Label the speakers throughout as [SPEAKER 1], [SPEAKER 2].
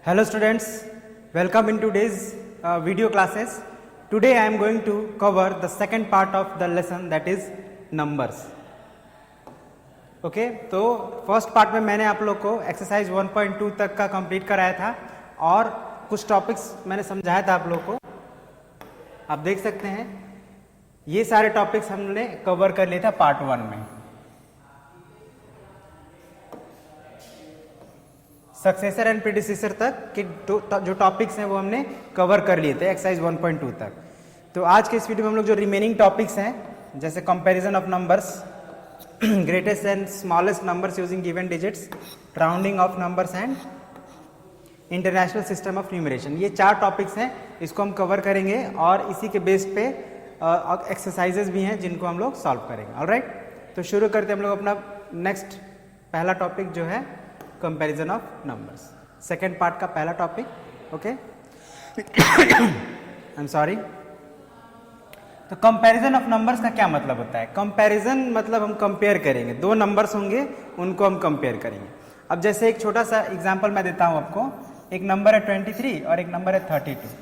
[SPEAKER 1] Hello students, welcome in today's video classes. Today I am going to cover the second part of the lesson, that is numbers. तो first part में मैंने आप लोग को exercise 1.2 तक का complete कराया था और कुछ टॉपिक्स मैंने समझाया था आप लोग को। आप देख सकते हैं ये सारे टॉपिक्स हमने कवर कर लिए था पार्ट 1 में। सक्सेसर एंड प्रीडिसेसर तक के जो टॉपिक्स हैं वो हमने कवर कर लिए थे एक्सरसाइज 1.2 तक। तो आज के इस वीडियो में हम लोग जो रिमेनिंग टॉपिक्स हैं, जैसे comparison of numbers, greatest and smallest numbers using given digits, rounding off numbers and international system of numeration, ये 4 टॉपिक्स हैं, इसको हम कवर करेंगे और इसी के बेस पे एक्सरसाइजेस भी हैं जिनको हम लोग सॉल्व करेंगे। ऑलराइट, तो शुरू करते हैं हम लोग अपना नेक्स्ट पहला टॉपिक जो है comparison of numbers, second part का पहला topic. Okay, I am sorry. तो कंपैरिजन ऑफ नंबर्स का क्या मतलब होता है? कंपैरिजन मतलब हम कंपेयर करेंगे, 2 नंबर्स होंगे उनको हम कंपेयर करेंगे। अब जैसे एक छोटा सा एग्जांपल मैं देता हूं आपको, एक नंबर है 23 और एक नंबर है 32।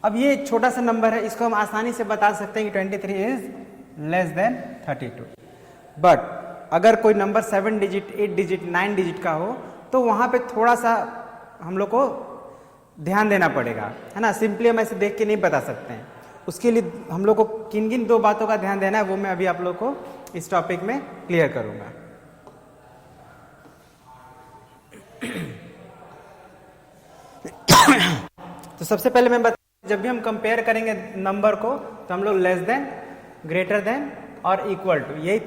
[SPEAKER 1] अब ये छोटा सा नंबर है, इसको हम आसानी से बता सकते हैं कि 23 इज लेस देन 32। बट अगर कोई नंबर 7 डिजिट, 8 डिजिट, 9 डिजिट का हो तो वहां पे थोड़ा सा हम लोग को ध्यान देना पड़ेगा, है ना। सिंपली हम ऐसे देख के नहीं बता सकते हैं। उसके लिए हम लोग को किन किन 2 बातों का ध्यान देना है वो मैं अभी आप लोग को इस टॉपिक में क्लियर करूंगा। तो सबसे पहले मैं बता, जब भी हम कंपेयर करेंगे नंबर को तो हम लोग लेस देन, ग्रेटर देन और इक्वल टू, यही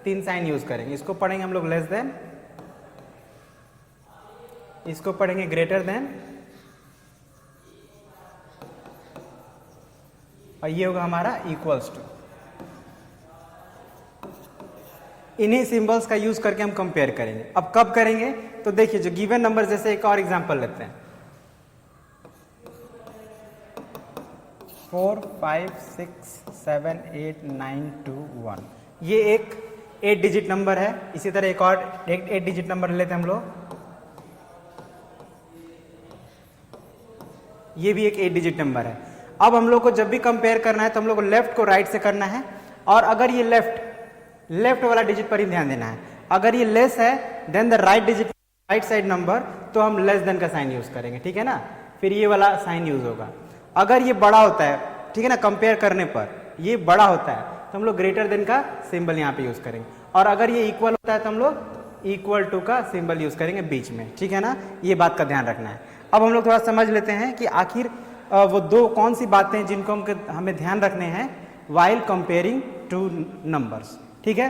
[SPEAKER 1] 3 साइन यूज करेंगे। इसको पढ़ेंगे हम लोग लेस देन, इसको पढ़ेंगे ग्रेटर देन, और ये होगा हमारा इक्वल्स टू। इन्हीं सिंबल्स का यूज करके हम कंपेयर करेंगे। अब कब करेंगे? तो देखिए, जो गिवन नंबर, जैसे एक और एग्जांपल लेते हैं, 4 5 6 7 8 9 2 1, ये एक 8 डिजिट नंबर है। इसी तरह एक और 8 डिजिट नंबर लेते हैं हम लोग, ये भी एक 8 डिजिट नंबर है। अब हम लोग को जब भी कंपेयर करना है तो हम लोग को लेफ्ट को राइट से करना है, और अगर ये लेफ्ट वाला डिजिट पर ही ध्यान देना है। अगर ये लेस है than the right digit, right side number, तो हम लेस देन का साइन यूज करेंगे, ठीक है ना। फिर ये वाला साइन यूज होगा। अगर ये बड़ा होता है, ठीक है ना, कंपेयर करने पर ये बड़ा होता है तो हम लोग ग्रेटर देन का सिंबल यहाँ पे यूज करेंगे, और अगर ये इक्वल होता है तो हम लोग इक्वल टू का सिंबल यूज करेंगे बीच में, ठीक है ना। ये बात का ध्यान रखना है। अब हम लोग थोड़ा समझ लेते हैं कि आखिर वो 2 कौन सी बातें हैं जिनको हमें ध्यान रखने हैं वाइल कंपेयरिंग टू नंबर्स, ठीक है।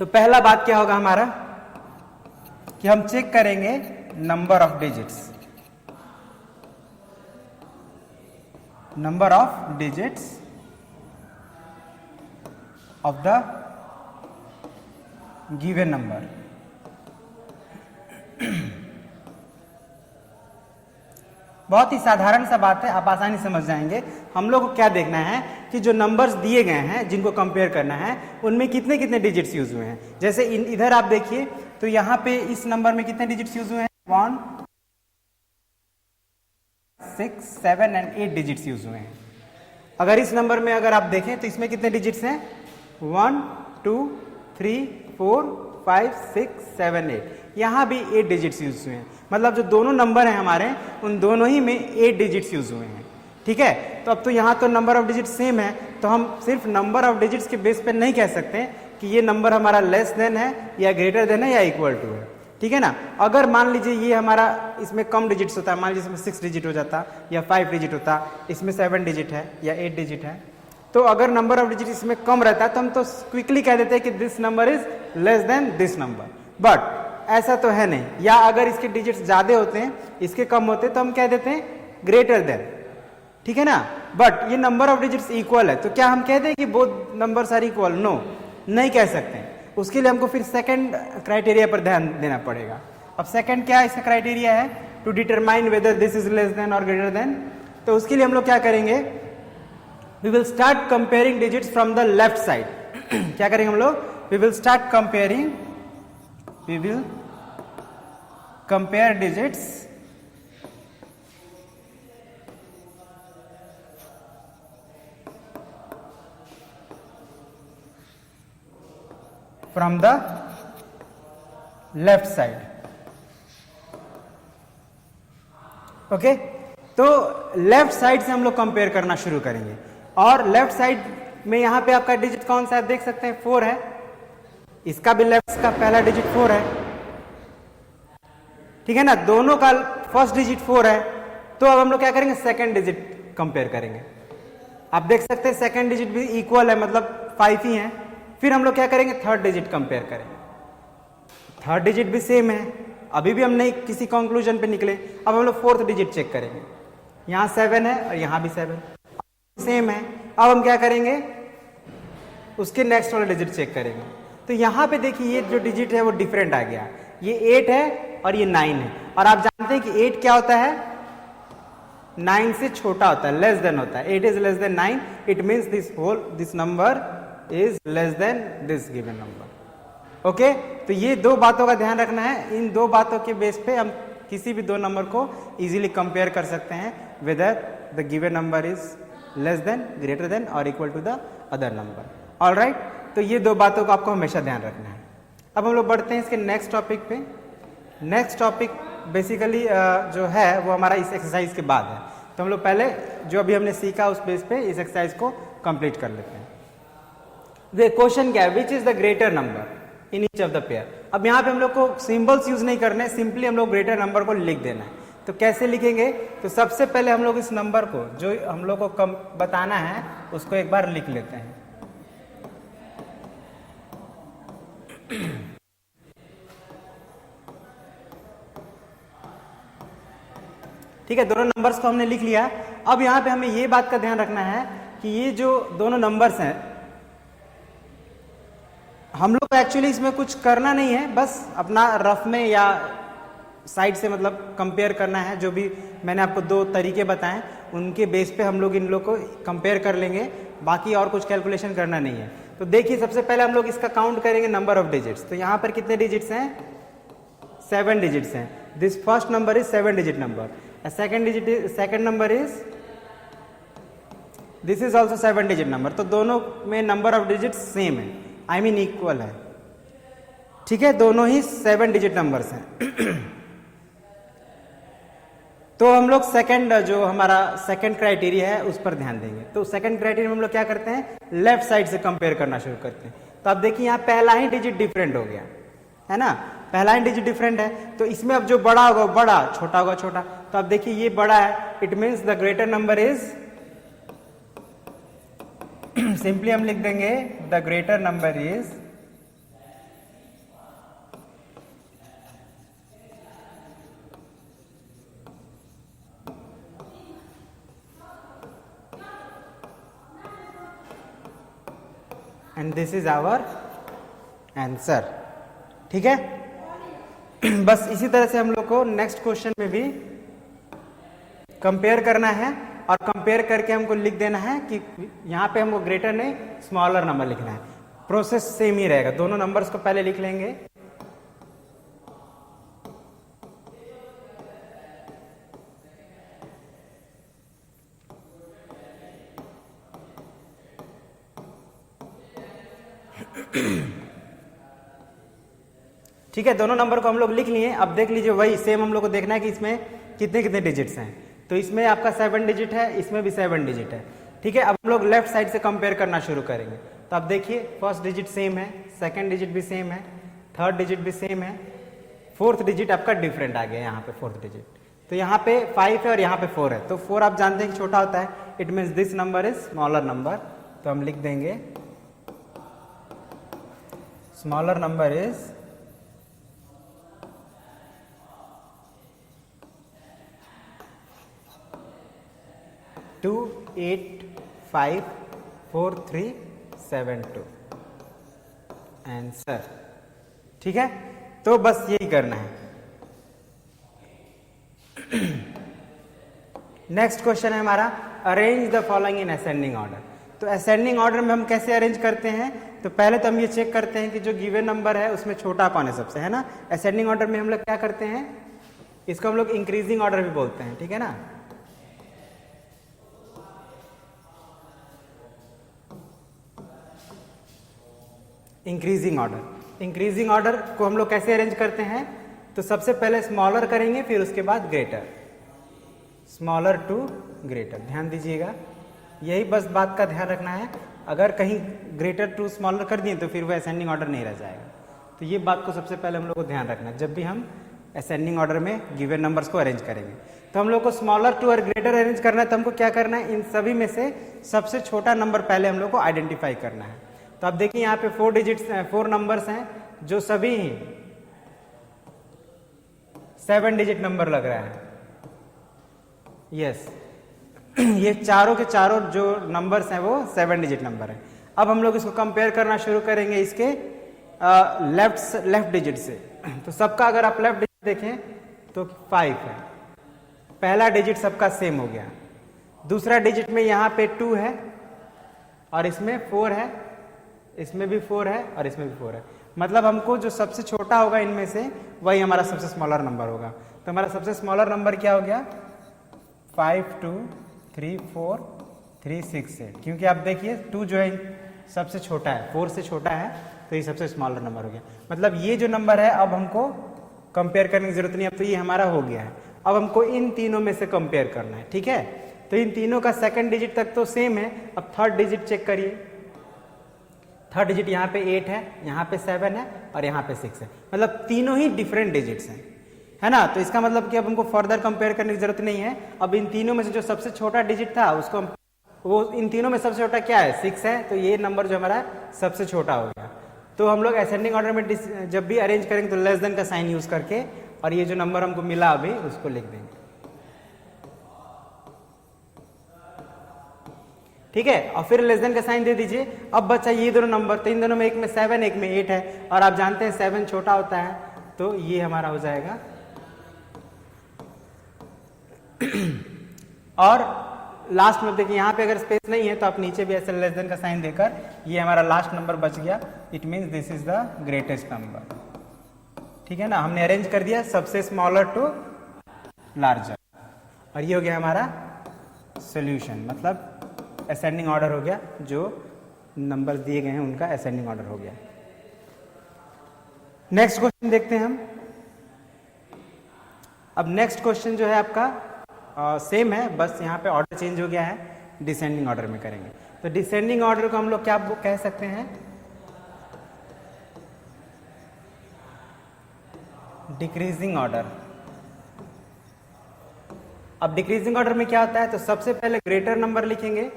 [SPEAKER 1] तो पहला बात क्या होगा हमारा कि हम चेक करेंगे number of digits, number of digits of the given number. बहुत ही साधारण सा बात है, आप आसानी समझ जाएंगे। हम लोग को क्या देखना है कि जो नंबर्स दिए गए हैं जिनको कंपेयर करना है उनमें कितने कितने डिजिट्स यूज हुए हैं। जैसे इधर आप देखिए तो यहाँ पे इस नंबर में कितने डिजिट्स यूज हुए हैं? 1 6 7 एंड 8 डिजिट्स यूज हुए हैं। अगर इस नंबर में अगर आप देखें तो इसमें कितने डिजिट्स हैं? 1 2 3 4 5 6 7 8, यहाँ भी 8 डिजिट्स यूज हुए हैं। मतलब जो दोनों नंबर हैं हमारे, उन दोनों ही में 8 डिजिट्स यूज हुए हैं, ठीक है। तो अब तो यहाँ तो नंबर ऑफ डिजिट्स सेम है, तो हम सिर्फ नंबर ऑफ डिजिट्स के बेस पे नहीं कह सकते कि ये नंबर हमारा लेस देन है या ग्रेटर देन है या इक्वल टू है, ठीक है ना। अगर मान लीजिए ये हमारा, इसमें कम डिजिट्स होता है, मान लीजिए इसमें 6 डिजिट हो जाता या 5 डिजिट होता, इसमें 7 डिजिट है या 8 डिजिट है, तो अगर नंबर ऑफ डिजिट इसमें कम रहता तो हम तो क्विकली कह देते हैं कि this number is less then this number. But ऐसा तो है नहीं, या अगर इसके डिजिट्स ज्यादा होते हैं, इसके कम होते हैं, तो हम कह देते हैं ग्रेटर देन, ठीक है ना। बट ये नंबर ऑफ डिजिट्स इक्वल है, तो क्या हम कह दें कि both numbers are equal? No, नहीं कह सकते। उसके लिए हमको फिर सेकंड क्राइटेरिया पर ध्यान देना पड़ेगा। अब सेकंड क्या इसका क्राइटेरिया है? To determine whether this is less than और ग्रेटर देन। तो उसके लिए हम लोग क्या करेंगे? We will start comparing digits from the left side. क्या करेंगे हम लोग? We will start comparing, we will compare digits from the left side. Okay, तो लेफ्ट साइड से हम लोग कंपेयर करना शुरू करेंगे, और लेफ्ट साइड में यहां पे आपका डिजिट कौन सा है देख सकते हैं, 4 है, इसका भी लेफ्ट का पहला डिजिट 4 है, ठीक है ना, दोनों का फर्स्ट डिजिट 4 है। तो अब हम लोग क्या करेंगे, सेकंड डिजिट कंपेयर करेंगे। आप देख सकते हैं सेकंड डिजिट भी इक्वल है, मतलब 5 ही है। फिर हम लोग क्या करेंगे, थर्ड डिजिट कंपेयर करेंगे, थर्ड डिजिट भी सेम है, अभी भी हम नहीं किसी कंक्लूजन पे निकले। अब हम लोग फोर्थ डिजिट चेक करेंगे, यहाँ 7 है और यहाँ भी 7 सेम है। अब हम क्या करेंगे, उसके नेक्स्ट वाला डिजिट चेक करेंगे। तो यहाँ पे देखिए ये जो डिजिट है वो डिफरेंट आ गया, ये 8 है और ये 9 है। और आप जानते हैं कि 8 क्या होता है, 9 से छोटा होता है, लेस देन होता है। 8 is less then 9, it means this number is less then this given number. Okay, तो ये दो बातों का ध्यान रखना है। इन दो बातों के बेस पे हम किसी भी दो नंबर को इजीली कंपेयर कर सकते हैं, whether the given number is less than, greater than और equal to the other number. Alright, तो ये दो बातों को आपको हमेशा ध्यान रखना है। अब हम लोग बढ़ते हैं इसके नेक्स्ट टॉपिक पे। नेक्स्ट टॉपिक बेसिकली जो है वो हमारा इस एक्सरसाइज के बाद है, तो हम लोग पहले जो अभी हमने सीखा उस बेस पे इस एक्सरसाइज को कंप्लीट कर लेते हैं। क्वेश्चन क्या है, which is the greater number in each of the pair. अब यहाँ पे हम लोग को सिंबल्स यूज नहीं करने, सिंपली हम लोग ग्रेटर नंबर को लिख देना है। तो कैसे लिखेंगे, तो सबसे पहले हम लोग इस नंबर को जो हम लोग को बताना है उसको एक बार लिख लेते हैं। ठीक है, दोनों नंबर्स को हमने लिख लिया। अब यहाँ पे हमें ये बात का ध्यान रखना है कि ये जो दोनों नंबर्स हैं, हम लोग को एक्चुअली इसमें कुछ करना नहीं है, बस अपना रफ में या साइड से मतलब कंपेयर करना है। जो भी मैंने आपको दो तरीके बताएं उनके बेस पे हम लोग इन लोग को कंपेयर कर लेंगे, बाकी और कुछ कैलकुलेशन करना नहीं है। तो देखिए सबसे पहले हम लोग इसका काउंट करेंगे नंबर ऑफ डिजिट्स। तो यहाँ पर कितने डिजिट्स हैं, 7 डिजिट्स हैं। This first number is 7 digit number, second number is this is also 7 digit number. तो दोनों में नंबर ऑफ डिजिट्स सेम है, आई मीन इक्वल है। ठीक है, दोनों ही 7 डिजिट नंबर्स हैं। तो हम लोग सेकंड जो हमारा सेकंड क्राइटेरिया है उस पर ध्यान देंगे। तो सेकंड क्राइटेरिया में हम लोग क्या करते हैं, लेफ्ट साइड से कंपेयर करना शुरू करते हैं। तो आप देखिए यहाँ पहला ही डिजिट डिफरेंट हो गया है ना, पहला ही डिजिट डिफरेंट है। तो इसमें अब जो बड़ा होगा बड़ा, छोटा होगा छोटा। तो आप देखिए ये बड़ा है, it means the greater number is, simply हम लिख देंगे the greater number is and this is our answer. ठीक है, बस इसी तरह से हम लोग को नेक्स्ट क्वेश्चन में भी कंपेयर करना है, और कंपेयर करके हमको लिख देना है कि यहाँ पे हमको ग्रेटर नहीं स्मॉलर नंबर लिखना है। प्रोसेस सेम ही रहेगा, दोनों नंबर्स को पहले लिख लेंगे। ठीक है, दोनों नंबर को हम लोग लिख लिए। अब देख लीजिए वही सेम हम लोग को देखना है कि इसमें कितने कितने डिजिट्स हैं। तो इसमें आपका 7 डिजिट है, इसमें भी 7 डिजिट है। ठीक है, अब हम लोग लेफ्ट साइड से कंपेयर करना शुरू करेंगे। तो आप देखिए फर्स्ट डिजिट सेम है, सेकंड डिजिट भी सेम है, थर्ड डिजिट भी सेम है, फोर्थ डिजिट आपका डिफरेंट आ गया यहाँ पे फोर्थ डिजिट। तो यहाँ पे 5 है और यहाँ पे 4 है। तो 4 आप जानते हैं कि छोटा होता है, it means this number is smaller number. तो हम लिख देंगे स्मॉलर नंबर इज 2854372 आंसर। ठीक है, तो बस यही करना है। नेक्स्ट क्वेश्चन है हमारा, arrange the following in ascending order. तो असेंडिंग ऑर्डर में हम कैसे अरेंज करते हैं, तो पहले तो हम ये चेक करते हैं कि जो गिवन नंबर है उसमें छोटा कौन है सबसे, है ना। असेंडिंग ऑर्डर में हम लोग क्या करते हैं, इसको हम लोग इंक्रीजिंग ऑर्डर भी बोलते हैं, ठीक है ना। इंक्रीजिंग ऑर्डर को हम लोग कैसे अरेंज करते हैं, तो सबसे पहले स्मॉलर करेंगे, फिर उसके बाद ग्रेटर, स्मॉलर टू ग्रेटर। ध्यान दीजिएगा, यही बस बात का ध्यान रखना है। अगर कहीं ग्रेटर टू स्मॉलर कर दिए तो फिर वो असेंडिंग ऑर्डर नहीं रह जाएगा। तो ये बात को सबसे पहले हम लोग को ध्यान रखना है जब भी हम असेंडिंग ऑर्डर में गिवन नंबर्स को अरेंज करेंगे। तो हम लोग को स्मॉलर टू और ग्रेटर अरेंज करना है, तो हमको क्या करना है, इन सभी में से सबसे छोटा नंबर पहले हम लोग को आइडेंटिफाई करना है। तो आप देखिए यहाँ पे 4 नंबर्स हैं जो सभी 7 डिजिट नंबर लग रहा है। यस ये चारों के चारों जो नंबर्स हैं वो 7 डिजिट नंबर है। अब हम लोग इसको कंपेयर करना शुरू करेंगे इसके लेफ्ट डिजिट से। तो सबका अगर आप लेफ्ट डिजिट देखें तो 5 है, पहला डिजिट सबका सेम हो गया। दूसरा डिजिट में यहाँ पे 2 है और इसमें 4 है, इसमें भी 4 है और इसमें भी 4 है। मतलब हमको जो सबसे छोटा होगा इनमें से वही हमारा सबसे स्मॉलर नंबर होगा। तो हमारा सबसे स्मॉलर नंबर क्या हो गया, 5 2 3 4 3 6 8। क्योंकि आप देखिए 2 जो है सबसे छोटा है, 4 से छोटा है, तो ये सबसे स्मॉलर नंबर हो गया। मतलब ये जो नंबर है अब हमको कंपेयर करने की जरूरत नहीं, अब तो ये हमारा हो गया है। अब हमको इन तीनों में से कंपेयर करना है, ठीक है। तो इन तीनों का सेकंड डिजिट तक तो सेम है। अब थर्ड डिजिट चेक करिए, थर्ड डिजिट यहाँ पे 8 है, यहाँ पे 7 है और यहाँ पे 6 है। मतलब तीनों ही डिफरेंट डिजिट्स हैं, है ना। तो इसका मतलब कि अब हमको फर्दर कंपेयर करने की जरूरत नहीं है। अब इन तीनों में से जो सबसे छोटा डिजिट था उसको वो इन तीनों में सबसे छोटा क्या है, 6 है। तो ये नंबर जो हमारा सबसे छोटा हो गया। तो हम लोग असेंडिंग ऑर्डर में जब भी अरेंज करेंगे तो लेस देन का साइन यूज करके और ये जो नंबर हमको मिला अभी उसको लिख देंगे, ठीक है। और फिर लेस देन का साइन दे दीजिए। अब बचा ये दोनों नंबर, तो इन दोनों में एक में 7 एक में 8 है और आप जानते हैं 7 छोटा होता है, तो ये हमारा हो जाएगा। और लास्ट में देखिए यहाँ पे अगर स्पेस नहीं है तो आप नीचे भी ऐसे लेस देन का साइन देकर ये हमारा लास्ट नंबर बच गया। It means this is the greatest number, ठीक है ना। हमने अरेंज कर दिया सबसे स्मॉलर टू लार्जर और ये हो गया हमारा सॉल्यूशन। मतलब असेंडिंग ऑर्डर हो गया, जो नंबर दिए गए हैं उनका असेंडिंग ऑर्डर हो गया। नेक्स्ट क्वेश्चन देखते हैं हम। अब नेक्स्ट क्वेश्चन जो है आपका सेम है, बस यहाँ पे ऑर्डर चेंज हो गया है, डिसेंडिंग ऑर्डर में करेंगे। तो डिसेंडिंग ऑर्डर को हम लोग क्या कह सकते हैं, डिक्रीजिंग ऑर्डर। अब डिक्रीजिंग ऑर्डर में क्या होता है, तो सबसे पहले ग्रेटर नंबर लिखेंगे,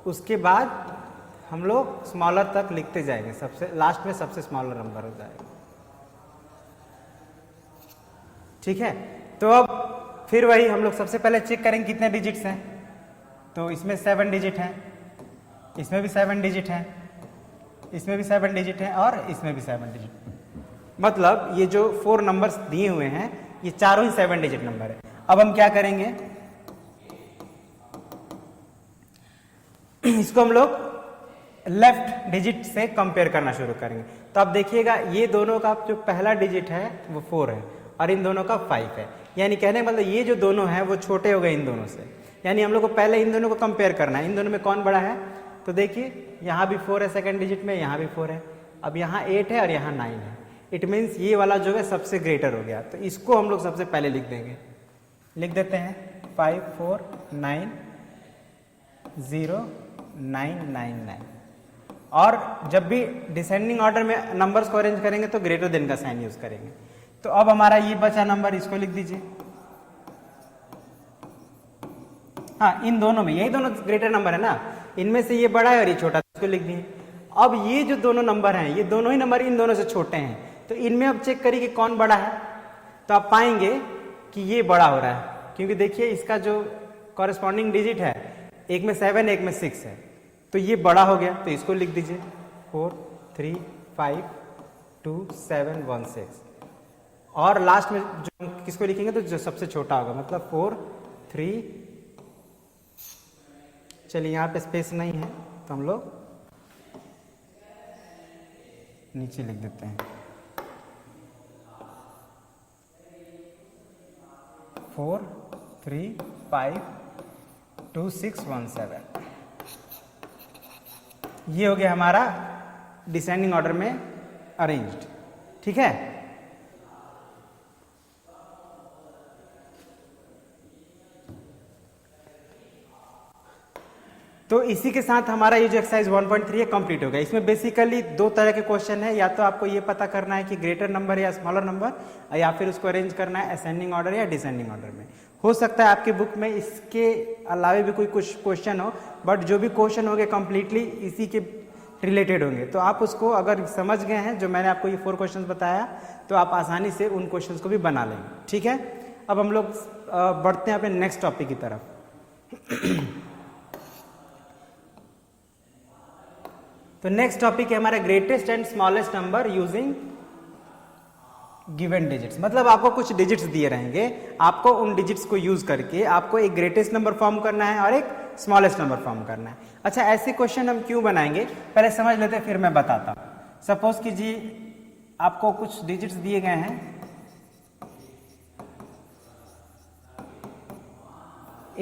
[SPEAKER 1] उसके बाद हम लोग स्मॉलर तक लिखते जाएंगे, सबसे लास्ट में सबसे स्मॉलर नंबर हो जाएगा, ठीक है। तो अब फिर वही हम लोग सबसे पहले चेक करेंगे कितने डिजिट्स हैं। तो इसमें 7 डिजिट हैं, इसमें भी 7 डिजिट हैं, इसमें भी 7 डिजिट हैं और इसमें भी 7 डिजिट। मतलब ये जो 4 नंबर्स दिए हुए हैं ये चारों ही 7 डिजिट नंबर है। अब हम क्या करेंगे, इसको हम लोग लेफ्ट डिजिट से कंपेयर करना शुरू करेंगे। तो आप देखिएगा ये दोनों का जो पहला डिजिट है वो 4 है और इन दोनों का 5 है। यानी कहने का मतलब ये जो दोनों हैं वो छोटे हो गए इन दोनों से। यानी हम लोग को पहले इन दोनों को कंपेयर करना है, इन दोनों में कौन बड़ा है। तो देखिए यहाँ भी 4 है सेकंड डिजिट में, यहाँ भी 4 है, अब यहाँ 8 है और यहाँ 9 है। इट मीन्स ये वाला जो है सबसे ग्रेटर हो गया। तो इसको हम लोग सबसे पहले लिख देंगे, लिख देते हैं 5 4 9 0 9 9 9। और जब भी डिसेंडिंग ऑर्डर में नंबर्स को अरेंज करेंगे तो ग्रेटर देन का साइन यूज करेंगे। तो अब हमारा ये बचा नंबर, इसको लिख दीजिए। हाँ, इन दोनों में यही दोनों ग्रेटर नंबर है ना, इनमें से ये बड़ा है और ये छोटा, इसको लिख दिए। अब ये जो दोनों नंबर हैं ये दोनों ही नंबर इन दोनों से छोटे हैं, तो इनमें अब चेक करिए कि कौन बड़ा है। तो आप पाएंगे कि ये बड़ा हो रहा है, क्योंकि देखिए इसका जो कॉरेस्पॉन्डिंग डिजिट है एक में 7 एक में 6 है, तो ये बड़ा हो गया। तो इसको लिख दीजिए 4 3 5 2 7 1 6। और लास्ट में जो किसको लिखेंगे तो जो सबसे छोटा होगा, मतलब 4 3। चलिए यहाँ पे स्पेस नहीं है तो हम लोग नीचे लिख देते हैं 4 3 5 2 6 1 7। ये हो गया हमारा डिसेंडिंग ऑर्डर में अरेंज्ड। ठीक है, तो इसी के साथ हमारा ये जो एक्सरसाइज 1.3 है कंप्लीट हो गया। इसमें बेसिकली दो तरह के क्वेश्चन है, या तो आपको ये पता करना है कि ग्रेटर नंबर या स्मॉलर नंबर, या फिर उसको अरेंज करना है असेंडिंग ऑर्डर या डिसेंडिंग ऑर्डर में। हो सकता है आपके बुक में इसके अलावे भी कोई कुछ क्वेश्चन हो, बट जो भी क्वेश्चन होंगे कंप्लीटली इसी के रिलेटेड होंगे। तो आप उसको अगर समझ गए हैं, जो मैंने आपको ये 4 क्वेश्चन बताया, तो आप आसानी से उन क्वेश्चन को भी बना लेंगे। ठीक है, अब हम लोग बढ़ते हैं अपने नेक्स्ट टॉपिक की तरफ। तो नेक्स्ट टॉपिक है हमारा greatest and smallest number using given digits. मतलब आपको कुछ डिजिट्स दिए रहेंगे, आपको उन डिजिट्स को यूज करके आपको एक ग्रेटेस्ट नंबर फॉर्म करना है और एक स्मॉलेस्ट नंबर फॉर्म करना है। अच्छा, ऐसे क्वेश्चन हम क्यों बनाएंगे, पहले समझ लेते हैं फिर मैं बताता हूं। सपोज कीजिए आपको कुछ डिजिट्स दिए गए हैं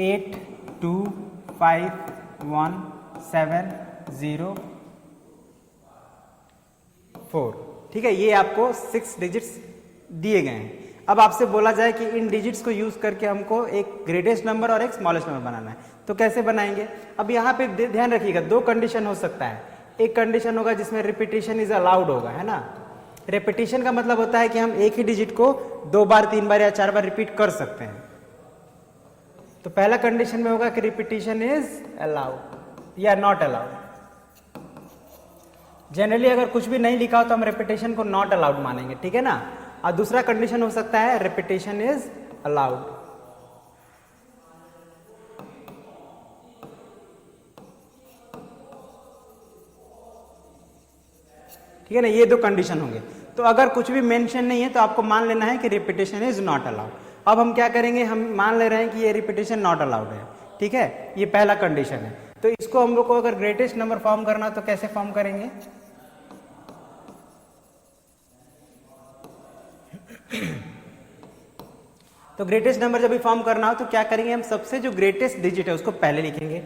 [SPEAKER 1] 8 2 5 1 7 0 4। ठीक है, ये आपको 6 डिजिट्स दिए गए हैं। अब आपसे बोला जाए कि इन डिजिट्स को यूज करके हमको एक ग्रेटेस्ट नंबर और एक स्मॉलेस्ट नंबर बनाना है, तो कैसे बनाएंगे। अब यहाँ पे ध्यान रखिएगा, 2 कंडीशन हो सकता है। एक कंडीशन होगा जिसमें रिपीटिशन इज अलाउड होगा, है ना। रिपीटिशन का मतलब होता है कि हम एक ही डिजिट को 2 बार 3 बार या 4 बार रिपीट कर सकते हैं। तो पहला कंडीशन में होगा कि रिपीटिशन इज अलाउड या नॉट अलाउड। जनरली अगर कुछ भी नहीं लिखा हो तो हम रिपीटेशन को नॉट अलाउड मानेंगे, ठीक है ना। और दूसरा कंडीशन हो सकता है रिपीटेशन इज अलाउड। ठीक है ना, ये 2 कंडीशन होंगे। तो अगर कुछ भी मेंशन नहीं है तो आपको मान लेना है कि रिपीटेशन इज नॉट अलाउड। अब हम क्या करेंगे, हम मान ले रहे हैं कि ये रिपीटेशन नॉट अलाउड है। ठीक है, ये पहला कंडीशन है। तो इसको हम लोग को अगर ग्रेटेस्ट नंबर फॉर्म करना तो कैसे फॉर्म करेंगे। तो ग्रेटेस्ट नंबर जब भी फॉर्म करना हो तो क्या करेंगे, हम सबसे जो ग्रेटेस्ट डिजिट है उसको पहले लिखेंगे,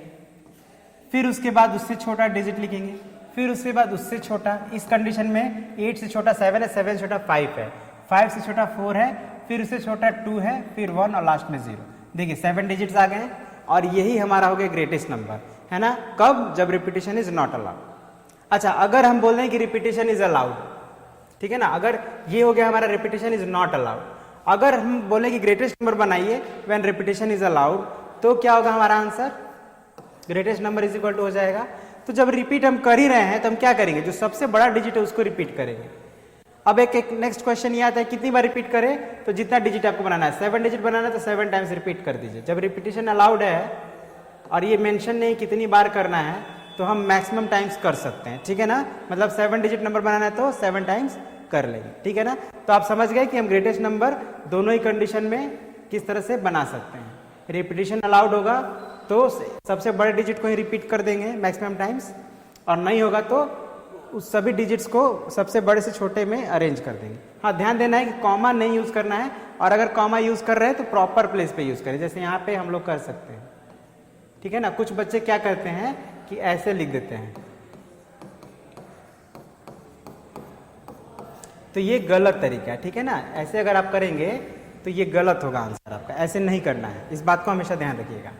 [SPEAKER 1] फिर उसके बाद उससे छोटा डिजिट लिखेंगे, फिर उसके बाद उससे छोटा। इस कंडीशन में 8 से छोटा 7 है, 7 से छोटा 5 है, 5 से छोटा 4 है, फिर उससे छोटा 2 है, फिर 1 और लास्ट में 0। देखिए 7 डिजिट्स आ गए और यही हमारा हो गया ग्रेटेस्ट नंबर, है ना। कब, जब रिपीटेशन इज नॉट अलाउड। अच्छा, अगर हम बोल रहे हैं कि रिपीटेशन इज अलाउड, ठीक है ना, अगर ये हो गया हमारा रिपीटेशन इज नॉट अलाउड। अगर हम बोले कि ग्रेटेस्ट नंबर बनाइए व्हेन रिपीटेशन इज अलाउड, तो क्या होगा हमारा answer, greatest number is equal to हो जाएगा। तो जब रिपीट हम कर ही रहे हैं तो हम क्या करेंगे, जो सबसे बड़ा डिजिट है उसको रिपीट करेंगे। अब एक नेक्स्ट क्वेश्चन ये आता है कितनी बार रिपीट करें, तो जितना डिजिट आपको बनाना है, 7 डिजिट बनाना है तो 7 टाइम्स रिपीट कर दीजिए। जब रिपीटेशन अलाउड है और ये मेंशन नहीं कितनी बार करना है, तो हम मैक्सिमम टाइम्स कर सकते हैं, ठीक है ना। मतलब 7 डिजिट नंबर बनाना है तो 7 टाइम्स कर लेंगे, ठीक है ना। तो आप समझ गए कि हम ग्रेटेस्ट नंबर दोनों ही कंडीशन में किस तरह से बना सकते हैं। रिपीटेशन अलाउड होगा तो सबसे बड़े डिजिट को ही रिपीट कर देंगे मैक्सिमम टाइम्स, और नहीं होगा तो उस सभी डिजिट्स को सबसे बड़े से छोटे में अरेंज कर देंगे। हाँ, ध्यान देना है कि कॉमा नहीं यूज करना है, और अगर कॉमा यूज कर रहे हैं तो प्रॉपर प्लेस पे यूज करें, जैसे यहाँ पे हम लोग कर सकते हैं, ठीक है ना। कुछ बच्चे क्या करते हैं कि ऐसे लिख देते हैं, तो ये गलत तरीका है, ठीक है ना। ऐसे अगर आप करेंगे तो ये गलत होगा आंसर आपका, ऐसे नहीं करना है, इस बात को हमेशा ध्यान रखिएगा।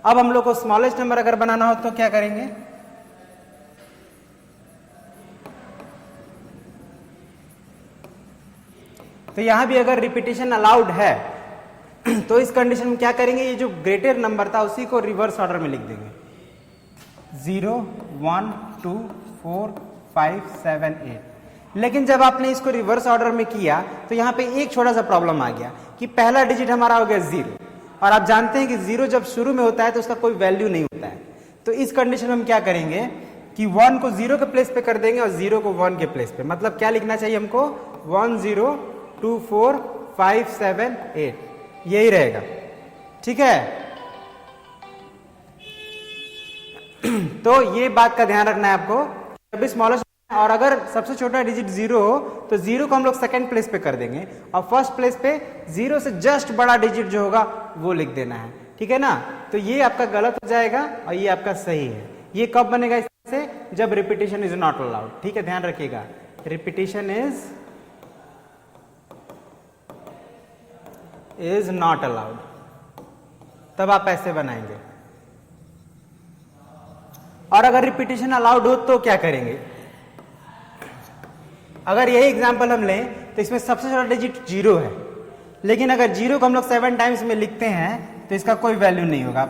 [SPEAKER 1] अब हम लोग को स्मॉलेस्ट नंबर अगर बनाना हो तो क्या करेंगे, तो यहां भी अगर रिपीटेशन अलाउड है तो इस कंडीशन में क्या करेंगे, ये जो ग्रेटर नंबर था उसी को रिवर्स ऑर्डर में लिख देंगे, 0 1 2 4 5 7 8। लेकिन जब आपने इसको रिवर्स ऑर्डर में किया तो यहां पे एक छोटा सा प्रॉब्लम आ गया कि पहला डिजिट हमारा हो गया 0, और आप जानते हैं कि 0 जब शुरू में होता है तो उसका कोई वैल्यू नहीं होता है। तो इस कंडीशन में हम क्या करेंगे कि 1 को 0 के प्लेस पे कर देंगे और 0 को 1 के प्लेस पे। मतलब क्या लिखना चाहिए हमको, 1 0 2 4 5 7 8, यही रहेगा, ठीक है। तो ये बात का ध्यान रखना है आपको, जब भी स्मॉलेस्ट और अगर सबसे छोटा डिजिट 0 हो तो 0 को हम लोग सेकंड प्लेस पे कर देंगे और फर्स्ट प्लेस पे 0 से जस्ट बड़ा डिजिट जो होगा वो लिख देना है, ठीक है ना। तो ये आपका गलत हो जाएगा और ये आपका सही है। ये कब बनेगा इससे? जब रिपीटेशन इज नॉट अलाउड, ठीक है, ध्यान रखिएगा, रिपीटेशन इज नॉट अलाउड, तब आप ऐसे बनाएंगे। और अगर रिपीटेशन अलाउड हो तो क्या करेंगे? अगर यही एग्जांपल हम लें तो इसमें सबसे छोटा डिजिट 0 है, लेकिन अगर 0 को हम लोग 7 टाइम्स में लिखते हैं तो इसका कोई वैल्यू नहीं होगा।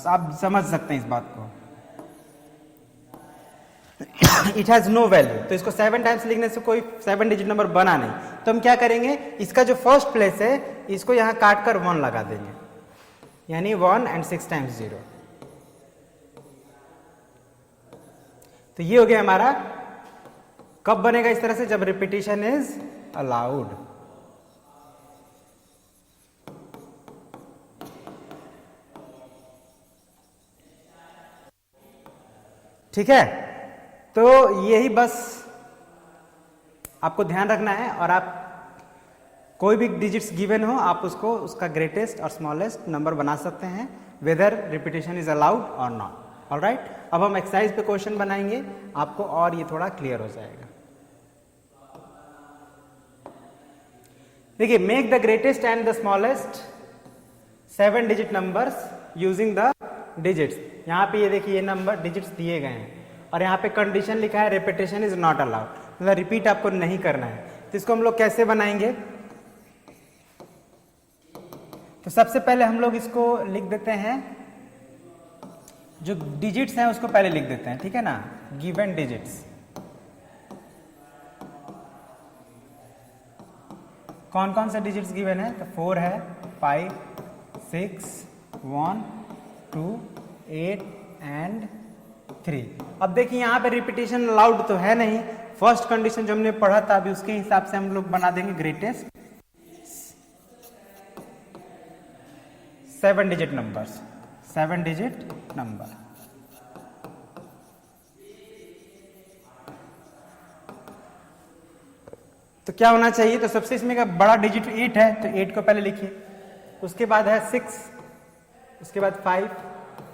[SPEAKER 1] आप समझ सकते हैं इस बात को, इट हैज नो वैल्यू। तो इसको 7 टाइम्स लिखने से कोई 7 डिजिट नंबर बना नहीं। तो हम क्या करेंगे, इसका जो फर्स्ट प्लेस है इसको यहां काट कर 1 लगा देंगे, यानी 1 and 6 times 0। तो ये हो गया हमारा। कब बनेगा इस तरह से? जब रिपीटेशन इज अलाउड। ठीक है, तो यही बस आपको ध्यान रखना है। और आप कोई भी डिजिट्स गिवन हो आप उसको उसका ग्रेटेस्ट और स्मॉलेस्ट नंबर बना सकते हैं, वेदर रिपीटेशन इज अलाउड और नॉट। ऑलराइट, अब हम एक्सरसाइज पे क्वेश्चन बनाएंगे, आपको और ये थोड़ा क्लियर हो जाएगा। देखिए, make the greatest and the smallest 7 digit numbers using the digits. यहां पे ये देखिए, ये नंबर डिजिट्स दिए गए हैं और यहाँ पे कंडीशन लिखा है रिपीटेशन इज नॉट अलाउड, मतलब रिपीट आपको नहीं करना है। तो इसको हम लोग कैसे बनाएंगे? तो सबसे पहले हम लोग इसको लिख देते हैं, जो डिजिट्स हैं उसको पहले लिख देते हैं, ठीक है ना, गिवन डिजिट्स। कौन कौन से डिजिट्स गिवन है? तो 4 है, 5, 6, 1, 2, 8 एंड 3। अब देखिए यहाँ पे रिपीटेशन अलाउड तो है नहीं। फर्स्ट कंडीशन जो हमने पढ़ा था अभी, उसके हिसाब से हम लोग बना देंगे greatest 7 digit numbers, 7 digit number. तो क्या होना चाहिए? तो सबसे इसमें का बड़ा डिजिट 8 है, तो 8 को पहले लिखिए, उसके बाद है 6, उसके बाद 5,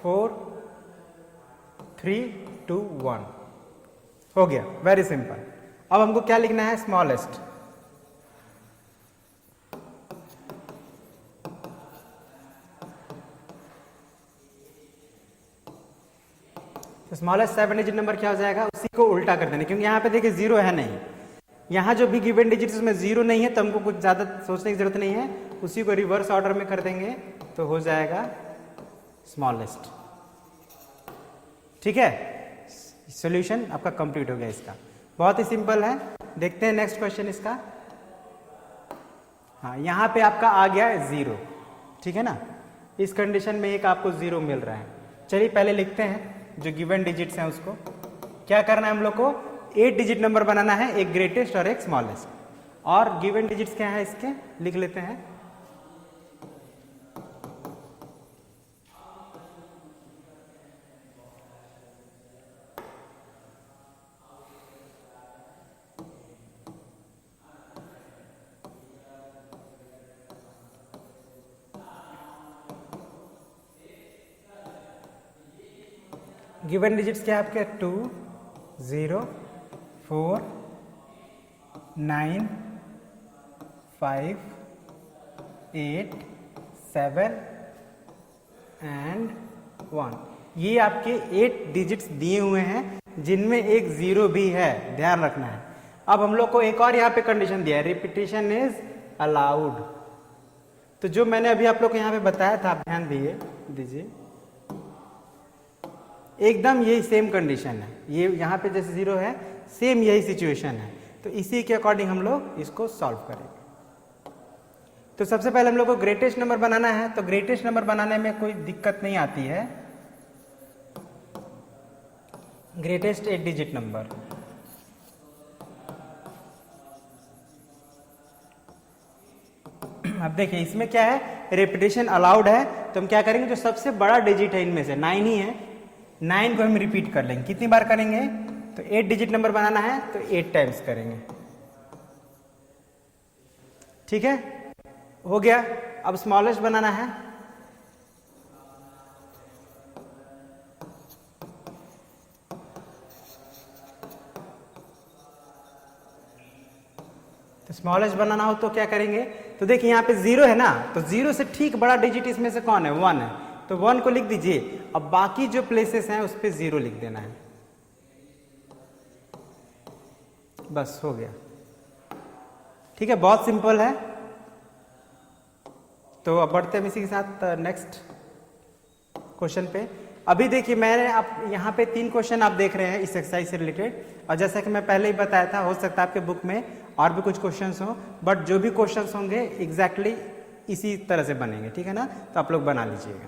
[SPEAKER 1] 4, 3, 2, 1। हो गया, वेरी सिंपल। अब हमको क्या लिखना है? स्मॉलेस्ट। तो स्मॉलेस्ट 7 डिजिट नंबर क्या हो जाएगा? उसी को उल्टा कर देना, क्योंकि यहाँ पे देखिए 0 है नहीं, यहाँ जो भी गिवन डिजिट उसमें 0 नहीं है, तो हमको कुछ ज्यादा सोचने की जरूरत नहीं है, उसी को रिवर्स ऑर्डर में कर देंगे तो हो जाएगा स्मॉलेस्ट। ठीक है, सॉल्यूशन आपका कंप्लीट हो गया इसका। बहुत ही सिंपल है। देखते हैं नेक्स्ट क्वेश्चन इसका। हाँ, यहाँ पे आपका आ गया है 0, ठीक है ना, इस कंडीशन में एक आपको 0 मिल रहा है। चलिए पहले लिखते हैं जो गिवन डिजिट्स हैं उसको। क्या करना है हम लोग को? 8 डिजिट नंबर बनाना है, एक ग्रेटेस्ट और एक स्मॉलेस्ट। और गिवन डिजिट्स क्या है इसके, लिख लेते हैं। गिवन डिजिट्स क्या है आपके? 2, 0, 4, 9, 5, 8, 7 एंड 1। ये आपके 8 डिजिट्स दिए हुए हैं, जिनमें एक 0 भी है, ध्यान रखना है। अब हम लोग को एक और यहाँ पे कंडीशन दिया है, रिपीटेशन इज अलाउड। तो जो मैंने अभी आप लोग को यहाँ पे बताया था, आप ध्यान दीजिए, एकदम यही सेम कंडीशन है। ये यहाँ पे जैसे 0 है, सेम यही सिचुएशन है। तो इसी के अकॉर्डिंग हम लोग इसको सॉल्व करेंगे। तो सबसे पहले हम लोग को ग्रेटेस्ट नंबर बनाना है। तो ग्रेटेस्ट नंबर बनाने में कोई दिक्कत नहीं आती है। ग्रेटेस्ट 8 डिजिट नंबर, अब देखिए इसमें क्या है, रिपीटेशन अलाउड है। तो हम क्या करेंगे, जो सबसे बड़ा डिजिट है इनमें से 9 ही है, 9 को हम रिपीट कर लेंगे। कितनी बार करेंगे? तो 8 डिजिट नंबर बनाना है तो 8 टाइम्स करेंगे। ठीक है, हो गया। अब स्मॉलेस्ट बनाना है, तो स्मॉलेस्ट बनाना हो तो क्या करेंगे, तो देखिए यहाँ पे 0 है ना, तो 0 से ठीक बड़ा डिजिट इसमें से कौन है, 1 है, तो 1 को लिख दीजिए। अब बाकी जो प्लेसेस हैं उस पे 0 लिख देना है, बस हो गया। ठीक है, बहुत सिंपल है। तो अब बढ़ते हैं इसी के साथ नेक्स्ट क्वेश्चन पे। अभी देखिए मैंने आप यहाँ पे 3 क्वेश्चन आप देख रहे हैं इस एक्सरसाइज से रिलेटेड, और जैसा कि मैं पहले ही बताया था, हो सकता है आपके बुक में और भी कुछ क्वेश्चंस हो, बट जो भी क्वेश्चंस होंगे एग्जैक्टली इसी तरह से बनेंगे। ठीक है ना, तो आप लोग बना लीजिएगा,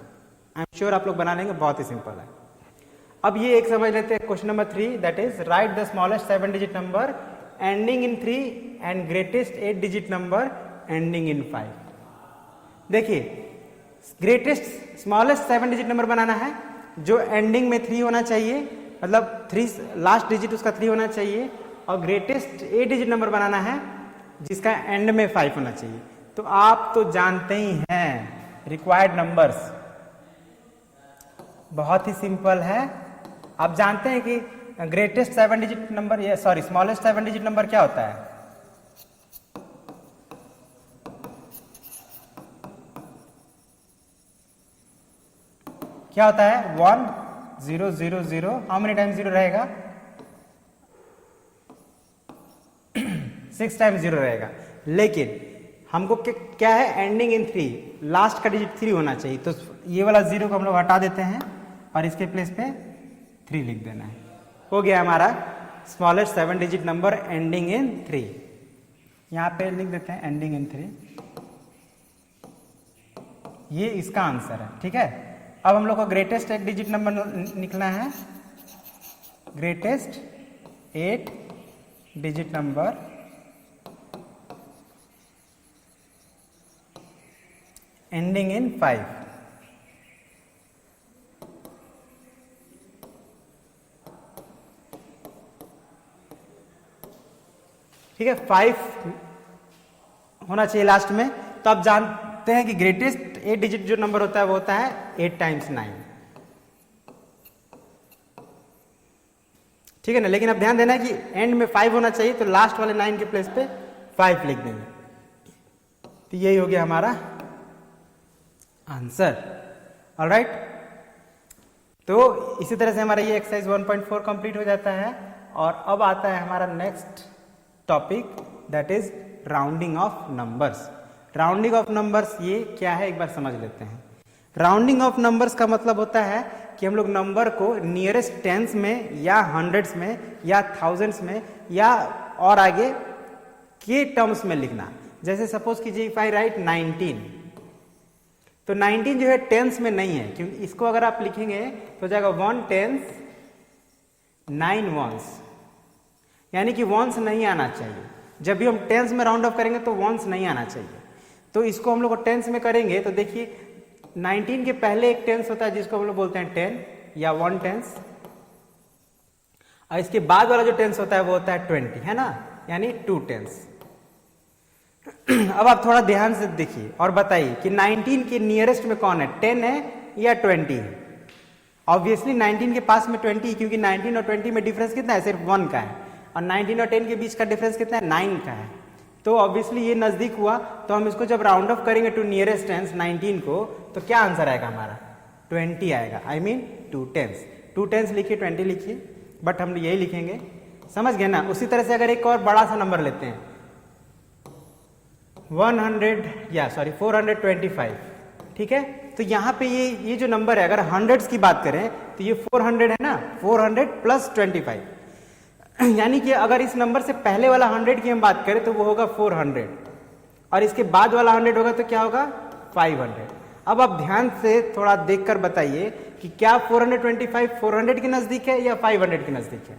[SPEAKER 1] आई एम श्योर आप लोग बना लेंगे, बहुत ही सिंपल है। अब ये एक समझ लेते हैं, question number 3, that is right the smallest 7 digit number ending in 3 and greatest 8 digit number ending in 5। देखिए ग्रेटेस्ट स्मॉलेस्ट 7 डिजिट नंबर बनाना है जो एंडिंग में 3 होना चाहिए, मतलब 3 लास्ट डिजिट उसका 3 होना चाहिए, और ग्रेटेस्ट 8 डिजिट नंबर बनाना है जिसका एंड में 5 होना चाहिए। तो आप तो जानते ही हैं रिक्वायर्ड नंबर्स, बहुत ही सिंपल है। आप जानते हैं कि ग्रेटेस्ट 7 डिजिट नंबर, या सॉरी स्मॉलेस्ट 7 डिजिट नंबर क्या होता है, क्या होता है, 1 0 0 0। हाउ मेनी टाइम्स 0 रहेगा, 6 टाइम्स 0 रहेगा। लेकिन हमको क्या है, एंडिंग इन 3, लास्ट का डिजिट 3 होना चाहिए, तो ये वाला 0 को हम लोग हटा देते हैं और इसके प्लेस पे 3 लिख देना है। हो गया हमारा smallest 7 digit number ending in 3। यहां पे लिख देते हैं एंडिंग इन 3, ये इसका आंसर है। ठीक है, अब हम लोग को ग्रेटेस्ट 8 डिजिट नंबर निकलना है, greatest 8 digit number ending in 5। ठीक है, 5 होना चाहिए लास्ट में। तो आप जानते हैं कि ग्रेटेस्ट 8 डिजिट जो नंबर होता है वो होता है 8 टाइम्स 9। ठीक है ना, लेकिन अब ध्यान देना है कि एंड में 5 होना चाहिए, तो लास्ट वाले 9 के प्लेस पे 5 लिख देंगे। तो यही हो गया हमारा आंसर। ऑलराइट, तो इसी तरह से हमारा ये एक्सरसाइज 1.4 कंप्लीट हो जाता है। और अब आता है हमारा next topic, that is rounding off numbers. Rounding off numbers ये क्या है एक बार समझ लेते हैं। राउंडिंग ऑफ नंबर्स का मतलब होता है कि हम लोग नंबर को नियरेस्ट टेंस में या हंड्रेड्स में या थाउजेंड्स में या और आगे के टर्म्स में लिखना। जैसे सपोज कीजिए इफ आई राइट 19, तो 19 जो है टेंस में नहीं है, क्योंकि इसको अगर आप लिखेंगे तो जाएगा 1 टेंस 9 वंस, यानी कि वंस नहीं आना चाहिए। जब भी हम टेंस में राउंड ऑफ करेंगे तो वंस नहीं आना चाहिए। तो इसको हम लोग टेंस में करेंगे तो देखिए 19 के पहले एक टेंस होता है जिसको हम लोग बोलते हैं 10 या 1 टेंस, और इसके बाद वाला जो टेंस होता है वो होता है 20, है ना, यानी 2 टेंस। अब आप थोड़ा ध्यान से देखिए और बताइए कि 19 के नियरेस्ट में कौन है, 10 है या 20 है। ऑब्वियसली 19 के पास में 20, क्योंकि 19 और 20 में डिफरेंस कितना है, सिर्फ 1 का है, और 19 और 10 के बीच का डिफरेंस कितना है, 9 का है। तो ऑब्वियसली ये नजदीक हुआ, तो हम इसको जब राउंड ऑफ करेंगे टू नियरेस्ट टेंस 19 को, तो क्या आंसर आएगा हमारा, 20 आएगा। I mean 2 tense. 2 टेंस लिखिए, 20 लिखिए, बट हम यही लिखेंगे, समझ गए ना। उसी तरह से अगर एक और बड़ा सा नंबर लेते हैं 425, ठीक है, तो यहाँ पे ये जो नंबर है, अगर हंड्रेड्स की बात करें तो ये 400 है ना, 400 प्लस 25, यानी कि अगर इस नंबर से पहले वाला 100 की हम बात करें तो वो होगा 400, और इसके बाद वाला 100 होगा तो क्या होगा 500। अब आप ध्यान से थोड़ा देखकर बताइए कि क्या 425 400 के नजदीक है या 500 के नजदीक है।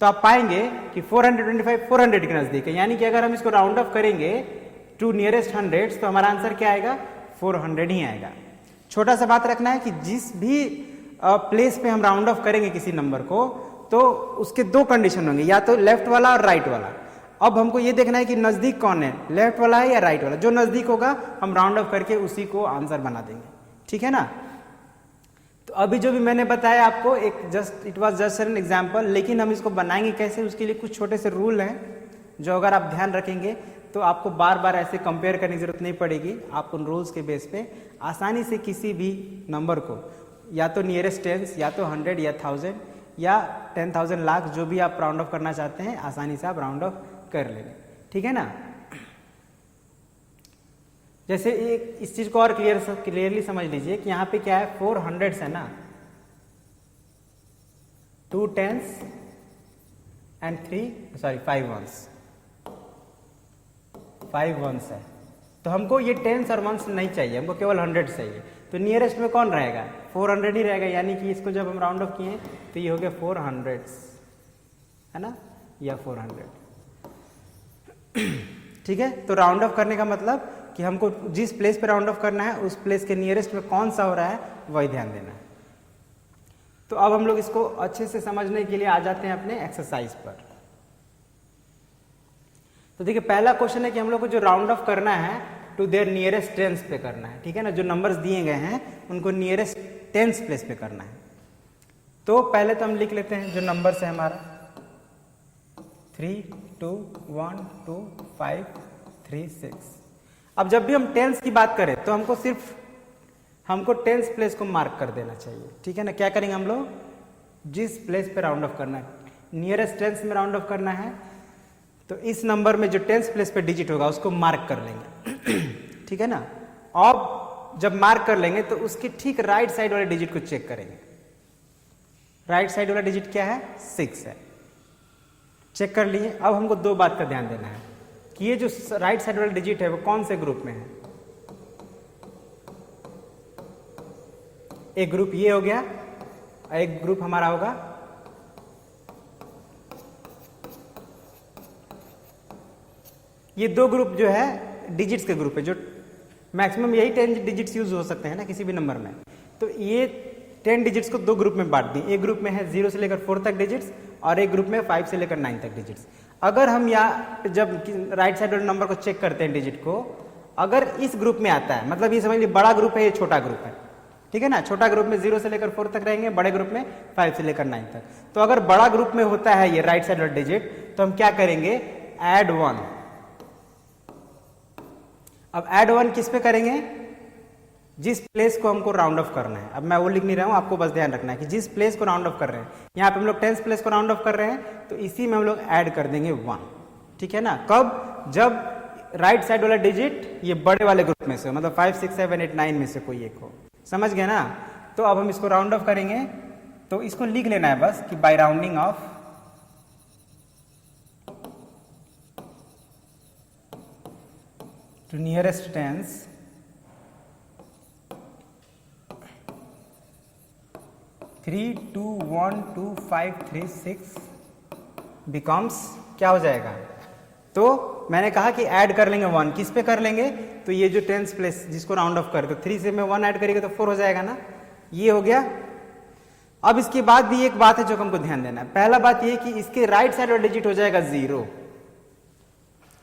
[SPEAKER 1] तो आप पाएंगे कि 425 400 के नजदीक है, यानी कि अगर हम इसको राउंड ऑफ करेंगे टू नियरेस्ट हंड्रेड्स तो हमारा आंसर क्या आएगा, 400 ही आएगा। छोटा सा बात रखना है कि जिस भी प्लेस पे हम राउंड ऑफ करेंगे किसी नंबर को, तो उसके दो कंडीशन होंगे, या तो लेफ्ट वाला और राइट वाला। अब हमको ये देखना है कि नजदीक कौन है, लेफ्ट वाला है या राइट वाला। जो नजदीक होगा हम राउंड ऑफ करके उसी को आंसर बना देंगे, ठीक है ना। तो अभी जो भी मैंने बताया आपको एक it was just an example, लेकिन हम इसको बनाएंगे कैसे, उसके लिए कुछ छोटे से रूल हैं जो अगर आप ध्यान रखेंगे तो आपको बार बार ऐसे कंपेयर करने की जरूरत नहीं पड़ेगी। आप उन रूल्स के बेस पे आसानी से किसी भी नंबर को या तो नियरेस्ट टेंस या तो 100 या 1000 या 10,000 लाख जो भी आप राउंड ऑफ करना चाहते हैं आसानी से आप राउंड ऑफ कर लेंगे, ठीक है ना। जैसे एक इस चीज को और क्लियरली समझ लीजिए कि यहाँ पे क्या है, 4 हंड्रेड्स है ना, 2 टेंस एंड 5 वंस, 5 वंस है। तो हमको ये टेंस और वंस नहीं चाहिए, हमको केवल 100 चाहिए। तो नियरेस्ट में कौन रहेगा, 400 ही रहेगा, यानी कि इसको जब हम राउंड ऑफ किए तो ये हो गया 400 है ना, या 400, ठीक है। तो राउंड ऑफ करने का मतलब कि हमको जिस प्लेस पे राउंड ऑफ करना है उस प्लेस के नियरेस्ट में कौन सा हो रहा है वही ध्यान देना है। तो अब हम लोग इसको अच्छे से समझने के लिए आ जाते हैं अपने एक्सरसाइज पर। तो देखिए पहला क्वेश्चन है कि हम लोग को जो राउंड ऑफ करना है टू देयर नियरेस्ट टेंस पे करना है, ठीक है ना। जो नंबर्स दिए गए हैं उनको नियरेस्ट टेंस प्लेस पे करना है। तो पहले तो हम लिख लेते हैं जो नंबर्स है हमारा 3 2 1 2 5 3 6। अब जब भी हम टेंस की बात करें तो हमको टेंस प्लेस को मार्क कर देना चाहिए, ठीक है ना। क्या करेंगे हम लोग, जिस प्लेस पे राउंड ऑफ करना है, नियरेस्ट टेंस में राउंड ऑफ करना है तो इस नंबर में जो टेंस प्लेस पे डिजिट होगा उसको मार्क कर लेंगे, ठीक है ना। अब जब मार्क कर लेंगे तो उसके ठीक राइट साइड वाले डिजिट को चेक करेंगे। राइट साइड वाला डिजिट क्या है, 6 है, चेक कर लिए। अब हमको दो बात का ध्यान देना है कि ये जो राइट साइड वाला डिजिट है वो कौन से ग्रुप में है। एक ग्रुप ये हो गया, एक ग्रुप हमारा होगा ये। दो ग्रुप जो है डिजिट्स के ग्रुप है, जो मैक्सिमम यही 10 डिजिट्स यूज हो सकते हैं ना किसी भी नंबर में। तो ये 10 डिजिट्स को दो ग्रुप में बांट दी। एक ग्रुप में है 0 से लेकर 4 तक डिजिट्स और एक ग्रुप में 5 से लेकर 9 तक डिजिट्स। अगर हम यहाँ जब राइट साइड वाले नंबर को चेक करते हैं डिजिट को, अगर इस ग्रुप में आता है, मतलब ये समझ लीजिए बड़ा ग्रुप है, ये छोटा ग्रुप है, ठीक है ना। छोटा ग्रुप में 0 से लेकर 4 तक रहेंगे, बड़े ग्रुप में 5 से लेकर 9 तक। तो अगर बड़ा ग्रुप में होता है ये राइट साइड वाला डिजिट तो हम क्या करेंगे, ऐड 1। अब ऐड 1 किस पे करेंगे, जिस प्लेस को हमको राउंड ऑफ करना है। अब मैं वो लिख नहीं रहा हूं, आपको बस ध्यान रखना है कि जिस प्लेस को राउंड ऑफ कर रहे हैं, यहाँ पे हम लोग 10th प्लेस को राउंड ऑफ कर रहे हैं तो इसी में हम लोग ऐड कर देंगे 1, ठीक है ना। कब, जब राइट साइड वाला डिजिट ये बड़े वाले ग्रुप में से, मतलब 5 6 7 8 9 में से कोई एक हो, समझ गए ना। तो अब हम इसको राउंड ऑफ करेंगे तो इसको लिख लेना है बस कि by rounding off to nearest tens three 2 1 2 5 3 6 becomes क्या हो जाएगा। तो मैंने कहा कि ऐड कर लेंगे 1, किस पे कर लेंगे, तो ये जो टेंस प्लेस जिसको राउंड ऑफ कर, तो 3 से मैं 1 ऐड करेंगे तो 4 हो जाएगा ना, ये हो गया। अब इसके बाद भी एक बात है जो हमको ध्यान देना है। पहला बात ये कि इसके राइट साइड वाला डिजिट हो जाएगा 0,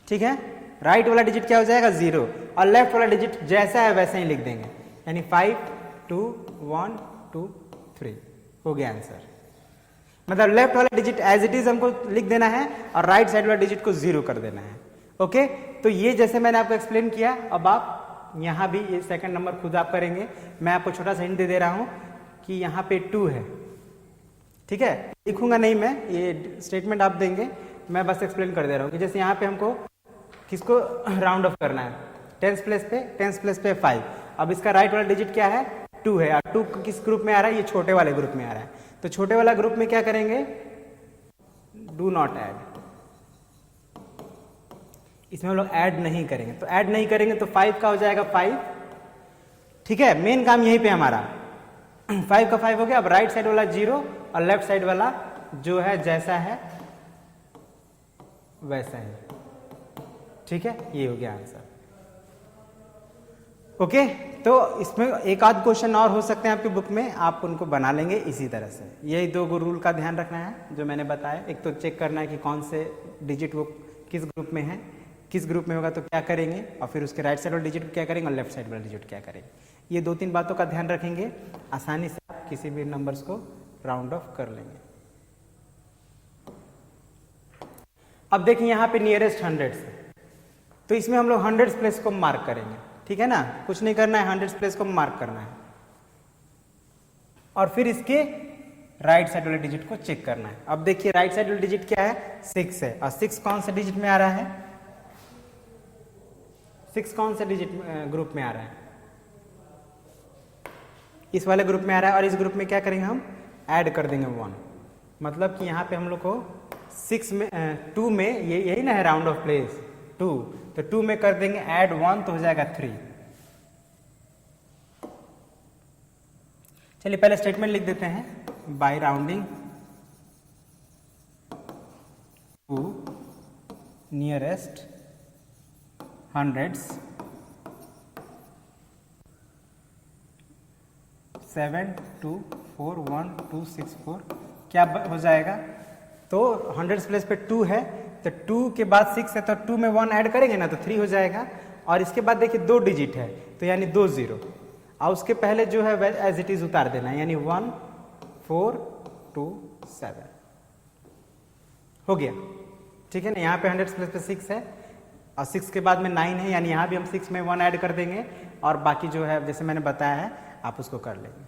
[SPEAKER 1] ठीक है। राइट वाला डिजिट क्या हो जाएगा 0 और लेफ्ट वाला डिजिट जैसा है वैसा ही लिख देंगे, यानी 5 2 1 2 3 हो गया आंसर। मतलब लेफ्ट वाला डिजिट एज इट इज हमको लिख देना है और राइट साइड वाला डिजिट को 0 कर देना है। ओके, तो ये जैसे मैंने आपको एक्सप्लेन किया, अब आप यहां भी ये सेकंड नंबर खुद आप करेंगे। मैं आपको छोटा सा हिंट दे रहा हूं कि यहाँ पे 2 है, ठीक है। लिखूंगा नहीं मैं, ये स्टेटमेंट आप देंगे, मैं बस एक्सप्लेन कर दे रहा हूँ कि जैसे यहाँ पे हमको किसको राउंड ऑफ करना है, टेंस प्लेस पे 5। अब इसका राइट वाला डिजिट क्या है 2 है, और 2 किस ग्रुप में आ रहा है, ये छोटे वाले ग्रुप में आ रहा है। तो छोटे वाला ग्रुप में क्या करेंगे, डू नॉट ऐड, इसमें हम लोग ऐड नहीं करेंगे। तो ऐड नहीं करेंगे तो 5 का हो जाएगा 5, ठीक है। मेन काम यहीं पे हमारा 5 का 5 हो गया। अब राइट साइड वाला 0 और लेफ्ट साइड वाला जो है जैसा है वैसा है, ठीक है। ये हो गया आंसर। ओके, तो इसमें एक आध क्वेश्चन और हो सकते हैं आपकी बुक में, आप उनको बना लेंगे इसी तरह से। यही दो रूल का ध्यान रखना है जो मैंने बताया। एक तो चेक करना है कि कौन से डिजिट वो किस ग्रुप में है, किस ग्रुप में होगा तो क्या करेंगे, और फिर उसके राइट साइड वाले डिजिट क्या करेंगे और लेफ्ट साइड वाले डिजिट क्या करेंगे। ये 2-3 बातों का ध्यान रखेंगे, आसानी से आप किसी भी नंबर्स को राउंड ऑफ कर लेंगे। अब देखिए यहाँ पे नियरेस्ट 100 है, तो इसमें हम लोग 100 प्लेस को मार्क करेंगे, ठीक है ना। कुछ नहीं करना है, 100 प्लेस को मार्क करना है और फिर इसके राइट साइड वाले डिजिट को चेक करना है। अब देखिए राइट साइड वाले डिजिट क्या है, 6 है, और 6 कौन से डिजिट में आ रहा है, 6 कौन से डिजिट ग्रुप में आ रहा है, इस वाले ग्रुप में आ रहा है। और इस ग्रुप में क्या करेंगे, हम ऐड कर देंगे 1, मतलब कि यहाँ पे हम लोग को 6 में 2 में ये यही ना है राउंड ऑफ प्लेस 2, तो 2 में कर देंगे ऐड 1 तो हो जाएगा 3। चलिए पहले स्टेटमेंट लिख देते हैं, by rounding to nearest hundreds 7 2 4 1 2 6 4 क्या हो जाएगा। तो 100 प्लेस पे 2 है, तो 2 के बाद 6 है, तो 2 में 1 ऐड करेंगे ना तो 3 हो जाएगा। और इसके बाद देखिए 2 डिजिट है तो यानी 2 0, और उसके पहले जो है एज इट इज उतार देना है, यानी 1 4 2 7 हो गया, ठीक है ना। यहाँ पे 100 प्लेस पे 6 है और 6 के बाद में 9 है, यानी यहाँ भी हम 6 में 1 ऐड कर देंगे और बाकी जो है जैसे मैंने बताया है आप उसको कर लेंगे।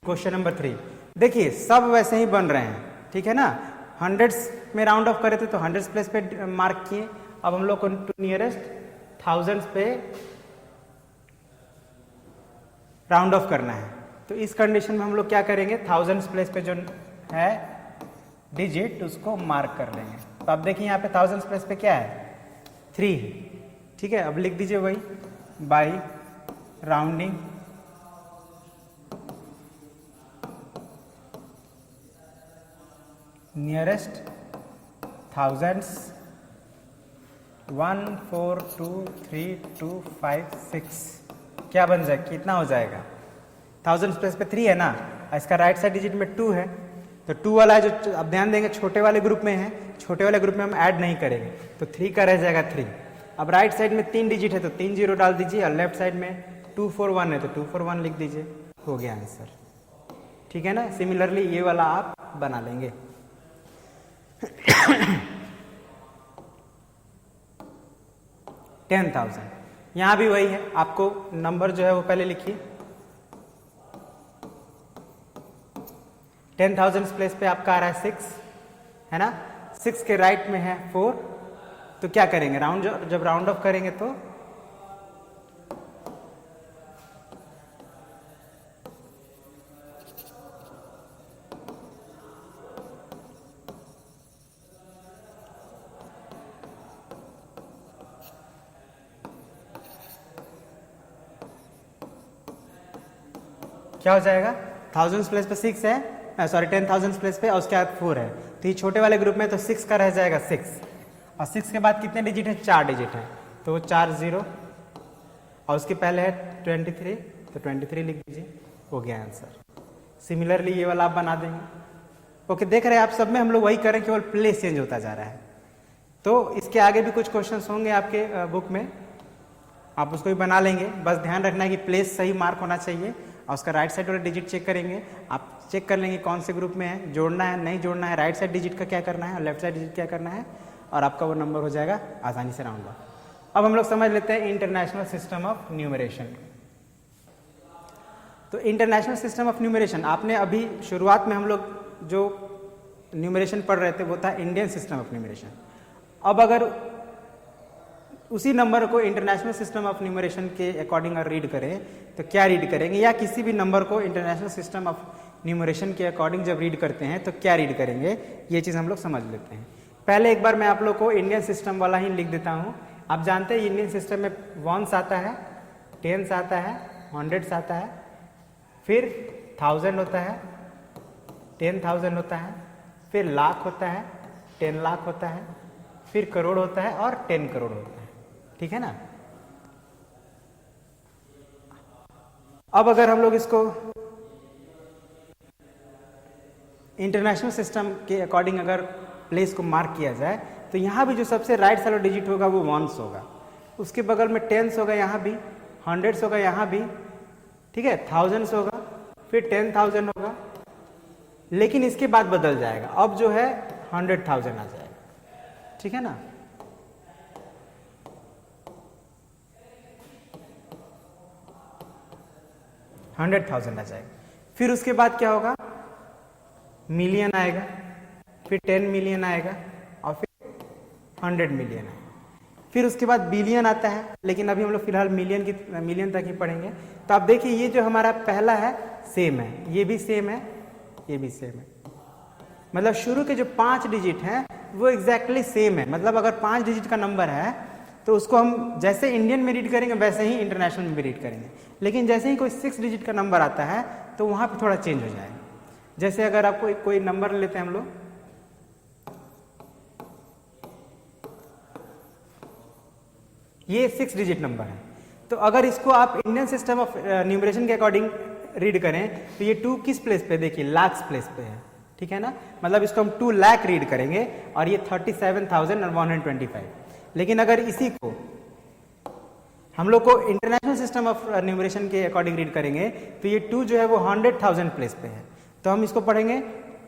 [SPEAKER 1] क्वेश्चन नंबर 3 देखिए, सब वैसे ही बन रहे हैं, ठीक है ना। 100 में राउंड ऑफ करे थे तो 100 प्लेस पे मार्क किए। अब हम लोग को नियरेस्ट 1000 पे राउंड ऑफ करना है, तो इस कंडीशन में हम लोग क्या करेंगे, 1000 प्लेस पे जो है डिजिट उसको मार्क कर लेंगे। तो अब देखिए यहाँ पे 1000 प्लेस पे क्या है, 3 है, ठीक है। अब लिख दीजिए वही बाय राउंडिंग नियरेस्ट 1000 1 4 2 3 2 5 6 क्या बन जाए, कितना हो जाएगा। 1000 प्लेस पे 3 है ना, इसका राइट साइड डिजिट में 2 है, तो 2 वाला है जो अब ध्यान देंगे छोटे वाले ग्रुप में है, छोटे वाले ग्रुप में हम ऐड नहीं करेंगे, तो 3 का रह जाएगा 3। अब राइट साइड में 3 डिजिट है तो 3 0 डाल दीजिए, और लेफ्ट साइड में 2 4 1 है तो 2 4 1 लिख दीजिए, हो गया आंसर, ठीक है ना। सिमिलरली ये वाला आप बना लेंगे। 10,000 यहां भी वही है, आपको नंबर जो है वो पहले लिखिए। 10,000 प्लेस पे आपका आ रहा है 6, है ना। 6 के राइट में है 4, तो क्या करेंगे, जब राउंड ऑफ करेंगे तो क्या हो जाएगा, 1000 प्लेस पे 6 है, सॉरी 10,000 प्लेस पे और उसके बाद 4 है, तो ये छोटे वाले ग्रुप में तो 6 का रह जाएगा 6, और 6 के बाद कितने डिजिट है, 4 डिजिट है, तो वो 4 0, और उसके पहले है 23, तो 23 लिख दीजिए, हो गया आंसर। सिमिलरली ये वाला आप बना देंगे। ओके, देख रहे हैं आप सब में हम लोग वही करें, केवल प्लेस चेंज होता जा रहा है। तो इसके आगे भी कुछ क्वेश्चन होंगे आपके बुक में, आप उसको भी बना लेंगे। बस ध्यान रखना है कि प्लेस सही मार्क होना चाहिए, और उसका राइट साइड वाला डिजिट चेक करेंगे, आप चेक कर लेंगे कौन से ग्रुप में है, जोड़ना है नहीं जोड़ना है, राइट साइड डिजिट का क्या करना है और लेफ्ट साइड डिजिट क्या करना है, और आपका वो नंबर हो जाएगा आसानी से राउंड ऑफ। अब हम लोग समझ लेते हैं इंटरनेशनल सिस्टम ऑफ न्यूमरेशन। तो इंटरनेशनल सिस्टम ऑफ न्यूमरेशन, आपने अभी शुरुआत में हम लोग जो न्यूमरेशन पढ़ रहे थे वो था इंडियन सिस्टम ऑफ न्यूमरेशन। अब अगर उसी नंबर को इंटरनेशनल सिस्टम ऑफ न्यूमरेशन के अकॉर्डिंग अगर रीड करें तो क्या रीड करेंगे, या किसी भी नंबर को इंटरनेशनल सिस्टम ऑफ न्यूमरेशन के अकॉर्डिंग जब रीड करते हैं तो क्या रीड करेंगे, ये चीज़ हम लोग समझ लेते हैं। पहले एक बार मैं आप लोग को इंडियन सिस्टम वाला ही लिख देता हूँ। आप जानते हैं इंडियन सिस्टम में 1s आता है, 10s आता है, 100s आता है, फिर 1000 होता है, 10,000 होता है, फिर लाख होता है, 10 लाख होता है, फिर करोड़ होता है और 10 करोड़ होता है, ठीक है ना। अब अगर हम लोग इसको इंटरनेशनल सिस्टम के अकॉर्डिंग अगर प्लेस को मार्क किया जाए तो यहाँ भी जो सबसे राइट साइड डिजिट होगा वो वंस होगा, उसके बगल में टेंस होगा, यहाँ भी हंड्रेड्स होगा, यहाँ भी, ठीक है, थाउजेंड्स होगा, फिर 10,000 होगा, लेकिन इसके बाद बदल जाएगा, अब जो है 100,000 आ जाएगा, ठीक है ना। $100,000 आ जाएगा। फिर उसके बाद क्या होगा, मिलियन आएगा, फिर 10 मिलियन आएगा और फिर 100 मिलियन आएगा। फिर उसके बाद बिलियन आता है, लेकिन अभी हम लोग फिलहाल मिलियन तक ही पढ़ेंगे। तो आप देखिए ये जो हमारा पहला है सेम है, ये भी सेम है, ये भी सेम है, मतलब शुरू के जो 5 डिजिट हैं वो एग्जैक्टली सेम है। मतलब अगर 5 डिजिट का नंबर है तो उसको हम जैसे इंडियन में रीड करेंगे वैसे ही इंटरनेशनल में भी रीड करेंगे, लेकिन जैसे ही कोई 6 डिजिट का नंबर आता है तो वहाँ पे थोड़ा चेंज हो जाएगा। जैसे अगर आपको कोई नंबर लेते हैं हम लोग, ये 6 डिजिट नंबर है, तो अगर इसको आप इंडियन सिस्टम ऑफ न्यूमरेशन के अकॉर्डिंग रीड करें तो ये 2 किस प्लेस पे, देखिए लाख्स प्लेस पे है, ठीक है ना। मतलब इसको हम 2 लाख रीड करेंगे और ये 37,125। लेकिन अगर इसी को हम लोग को इंटरनेशनल सिस्टम ऑफ न्यूमरेशन के अकॉर्डिंग रीड करेंगे तो ये 2 जो है वो 100,000 प्लेस पे है, तो हम इसको पढ़ेंगे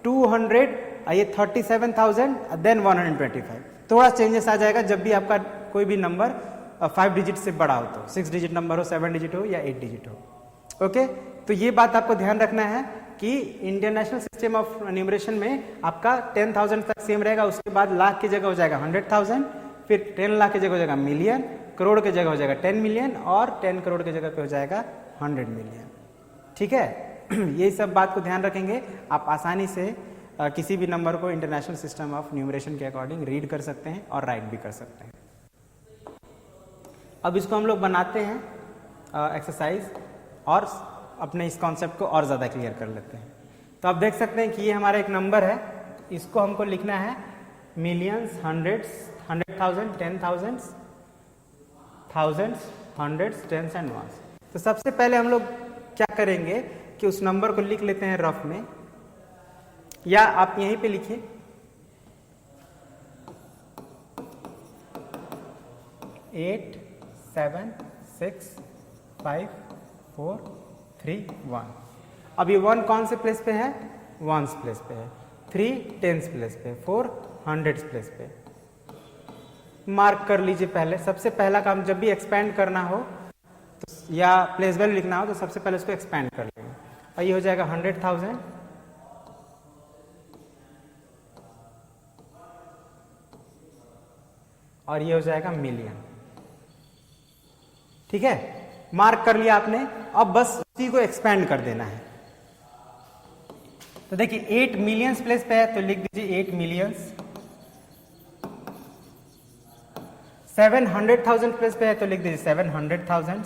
[SPEAKER 1] 200, ये 37,000 देन 125। थोड़ा चेंजेस आ जाएगा जब भी आपका कोई भी नंबर 5 डिजिट से बड़ा हो, तो 6 डिजिट नंबर हो, 7 डिजिट हो या 8 डिजिट हो। ओके, तो ये बात आपको ध्यान रखना है कि इंटरनेशनल सिस्टम ऑफ न्यूमरेशन में आपका 10,000 तक सेम रहेगा, उसके बाद लाख की जगह हो जाएगा 100,000, फिर 10 लाख की जगह हो जाएगा मिलियन, करोड़ की जगह हो जाएगा 10 मिलियन और 10 करोड़ की जगह पे हो जाएगा 100 मिलियन, ठीक है। ये सब बात को ध्यान रखेंगे, आप आसानी से किसी भी नंबर को इंटरनेशनल सिस्टम ऑफ न्यूमरेशन के अकॉर्डिंग रीड कर सकते हैं और राइट भी कर सकते हैं। अब इसको हम लोग बनाते हैं एक्सरसाइज और अपने इस कॉन्सेप्ट को और ज़्यादा क्लियर कर लेते हैं। तो आप देख सकते हैं कि ये हमारा एक नंबर है, इसको हमको लिखना है millions, hundreds, 100,000, 10,000, thousands, hundreds, tens and ones. तो सबसे पहले हम लोग क्या करेंगे कि उस नंबर को लिख लेते हैं रफ में, या आप यहीं पे लिखिए, एट 7 6 5 4 3 1। अब ये 1 कौन से प्लेस पे है, वंस प्लेस पे है, 3 टेंस प्लेस पे, 4 हंड्रेड्स प्लेस पे। मार्क कर लीजिए। पहले सबसे पहला काम जब भी एक्सपेंड करना हो तो या प्लेस वैल्यू लिखना हो तो सबसे पहले उसको एक्सपेंड कर लेंगे, और ये हो जाएगा 100,000 और ये हो जाएगा मिलियन, ठीक है। मार्क कर लिया आपने, अब बस उसी को एक्सपेंड कर देना है। तो देखिए 8 मिलियंस प्लेस पे है तो लिख दीजिए 8 मिलियंस, 700,000 प्लेस पे है तो लिख दीजिए 700,000,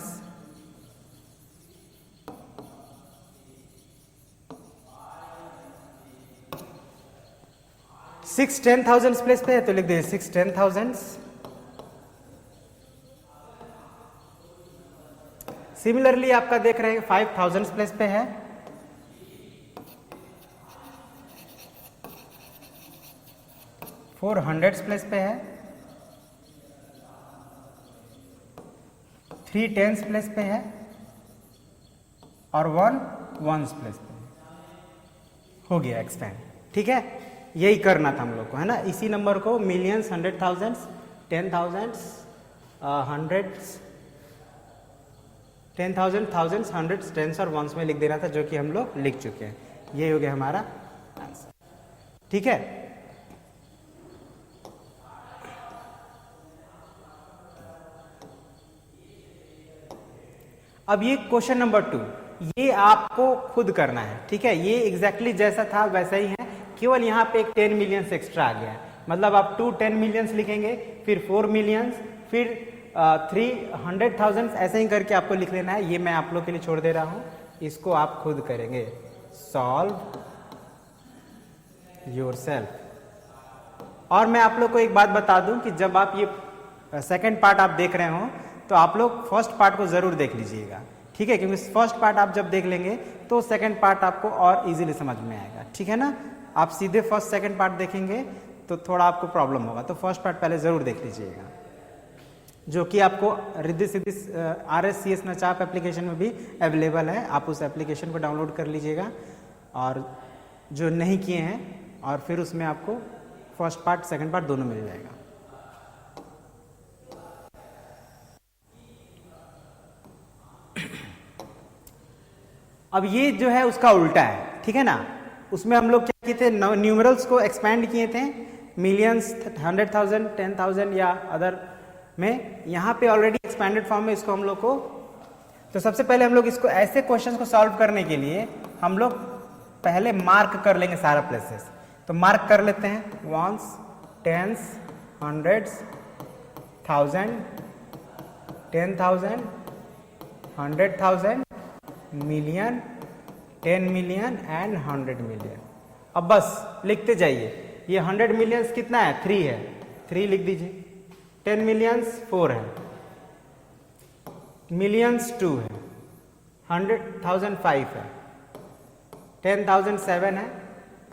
[SPEAKER 1] 6 10,000 प्लेस पे है तो लिख दीजिए 6 10,000। सिमिलरली आपका देख रहे हैं 5,000 प्लेस पे है, 400 प्लेस पे है, 3 टेंस प्लेस पे है और 1 वंस प्लेस पे है। हो गया एक्सपेंड, ठीक है। यही करना था हम लोग को, है ना। इसी नंबर को millions, 100,000, 10,000, hundreds, 10,000, thousands, hundreds, tens और वंस में लिख देना था, जो कि हम लोग लिख चुके हैं। ये हो गया हमारा आंसर, ठीक है। अब ये क्वेश्चन नंबर 2, ये आपको खुद करना है, ठीक है। ये एग्जैक्टली जैसा था वैसा ही है, केवल यहाँ पे एक 10 मिलियंस एक्स्ट्रा आ गया है। मतलब आप 2 10 मिलियंस लिखेंगे, फिर 4 मिलियंस, फिर 300,000, ऐसे ही करके आपको लिख लेना है। ये मैं आप लोग के लिए छोड़ दे रहा हूँ, इसको आप खुद करेंगे। Solve yourself. और मैं आप लोग को एक बात बता दूं कि जब आप ये सेकंड पार्ट आप देख रहे हो तो आप लोग फर्स्ट पार्ट को जरूर देख लीजिएगा, ठीक है, क्योंकि फर्स्ट पार्ट आप जब देख लेंगे तो सेकंड पार्ट आपको और इजीली समझ में आएगा, ठीक है ना। आप सीधे फर्स्ट सेकंड पार्ट देखेंगे तो थोड़ा आपको प्रॉब्लम होगा, तो फर्स्ट पार्ट पहले जरूर देख लीजिएगा, जो कि आपको रिद्धि सिद्धि RSCS नचाप एप्लीकेशन में भी अवेलेबल है। आप उस एप्लीकेशन को डाउनलोड कर लीजिएगा और जो नहीं किए हैं, और फिर उसमें आपको फर्स्ट पार्ट सेकंड पार्ट दोनों मिल जाएगा। अब ये जो है उसका उल्टा है, ठीक है ना। उसमें हम लोग क्या किए थे, न्यूमरल्स को एक्सपेंड किए थे, मिलियंस, 100,000, 10,000 या अदर में। यहाँ पे ऑलरेडी एक्सपेंडेड फॉर्म में इसको हम लोग को, तो सबसे पहले हम लोग इसको ऐसे क्वेश्चंस को सॉल्व करने के लिए हम लोग पहले मार्क कर लेंगे सारा प्लेसेस। तो मार्क कर लेते हैं, ones, tens, hundreds, 1000, 10,000, 100,000, million, 10 million and 100 million. अब बस लिखते जाइए। ये 100 मिलियंस कितना है, 3 है, 3 लिख दीजिए। 10 मिलियंस 4 है, मिलियंस 2 है, 100,000 5 है, 10,000 7 है,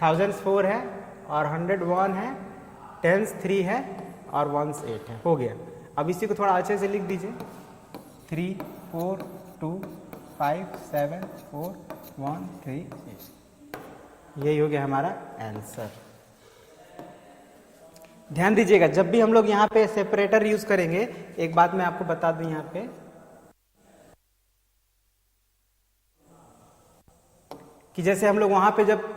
[SPEAKER 1] थाउजेंड्स 4 है और 100 1 है, टेंस 3 है और वंस 8 है। हो गया। अब इसी को थोड़ा अच्छे से लिख दीजिए, 3 4 2 5 7 4 1 3 8। यही हो गया हमारा आंसर। ध्यान दीजिएगा, जब भी हम लोग यहाँ पे सेपरेटर यूज करेंगे, एक बात मैं आपको बता दूं, यहाँ पे कि जैसे हम लोग वहां पे जब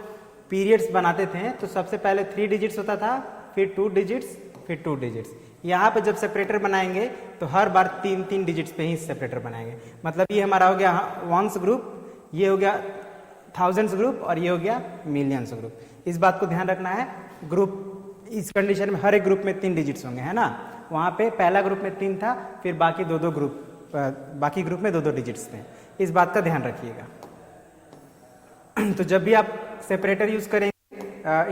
[SPEAKER 1] पीरियड्स बनाते थे तो सबसे पहले 3 डिजिट्स होता था, फिर 2 डिजिट्स, फिर 2 डिजिट्स। यहाँ पे जब सेपरेटर बनाएंगे तो हर बार 3-3 डिजिट्स पे ही सेपरेटर बनाएंगे। मतलब ये हमारा हो गया वंस ग्रुप, ये हो गया थाउजेंड्स ग्रुप और ये हो गया मिलियंस ग्रुप। इस बात को ध्यान रखना है। ग्रुप इस कंडीशन में हर एक ग्रुप में 3 डिजिट्स होंगे, है ना। वहाँ पे पहला ग्रुप में 3 था, फिर बाकी दो ग्रुप, बाकी ग्रुप में 2 डिजिट्स थे। इस बात का ध्यान रखिएगा। तो जब भी आप सेपरेटर यूज करेंगे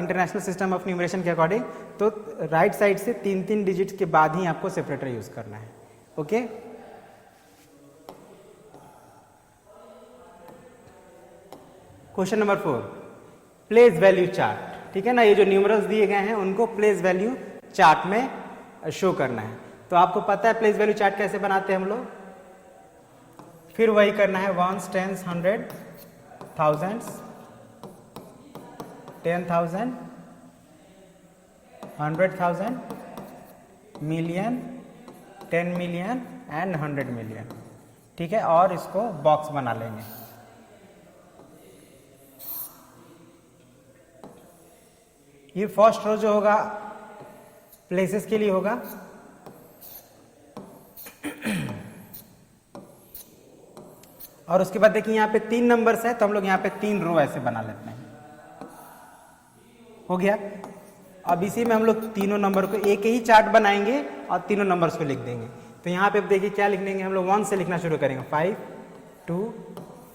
[SPEAKER 1] इंटरनेशनल सिस्टम ऑफ न्यूमरेशन के अकॉर्डिंग, तो राइट साइड से 3-3 डिजिट्स के बाद ही आपको सेपरेटर यूज करना है। Okay, question number 4, place value chart. ठीक है ना, ये जो न्यूमरल्स दिए गए हैं उनको प्लेस वैल्यू चार्ट में शो करना है। तो आपको पता है प्लेस वैल्यू चार्ट कैसे बनाते हैं हम लोग। फिर वही करना है, ones, tens, 100, thousands, 10,000, 100,000, million, 10 million and 100 million. ठीक है, और इसको बॉक्स बना लेंगे। ये फर्स्ट रो जो होगा प्लेसेस के लिए होगा, और उसके बाद देखिए यहाँ पे 3 नंबर्स है, तो हम लोग यहाँ पे 3 रो ऐसे बना लेते हैं। हो गया। अब इसी में हम लोग तीनों नंबर को एक ही चार्ट बनाएंगे और तीनों नंबर्स को लिख देंगे। तो यहाँ पे देखिए क्या लिख देंगे हम लोग, 1 से लिखना शुरू करेंगे, 5 2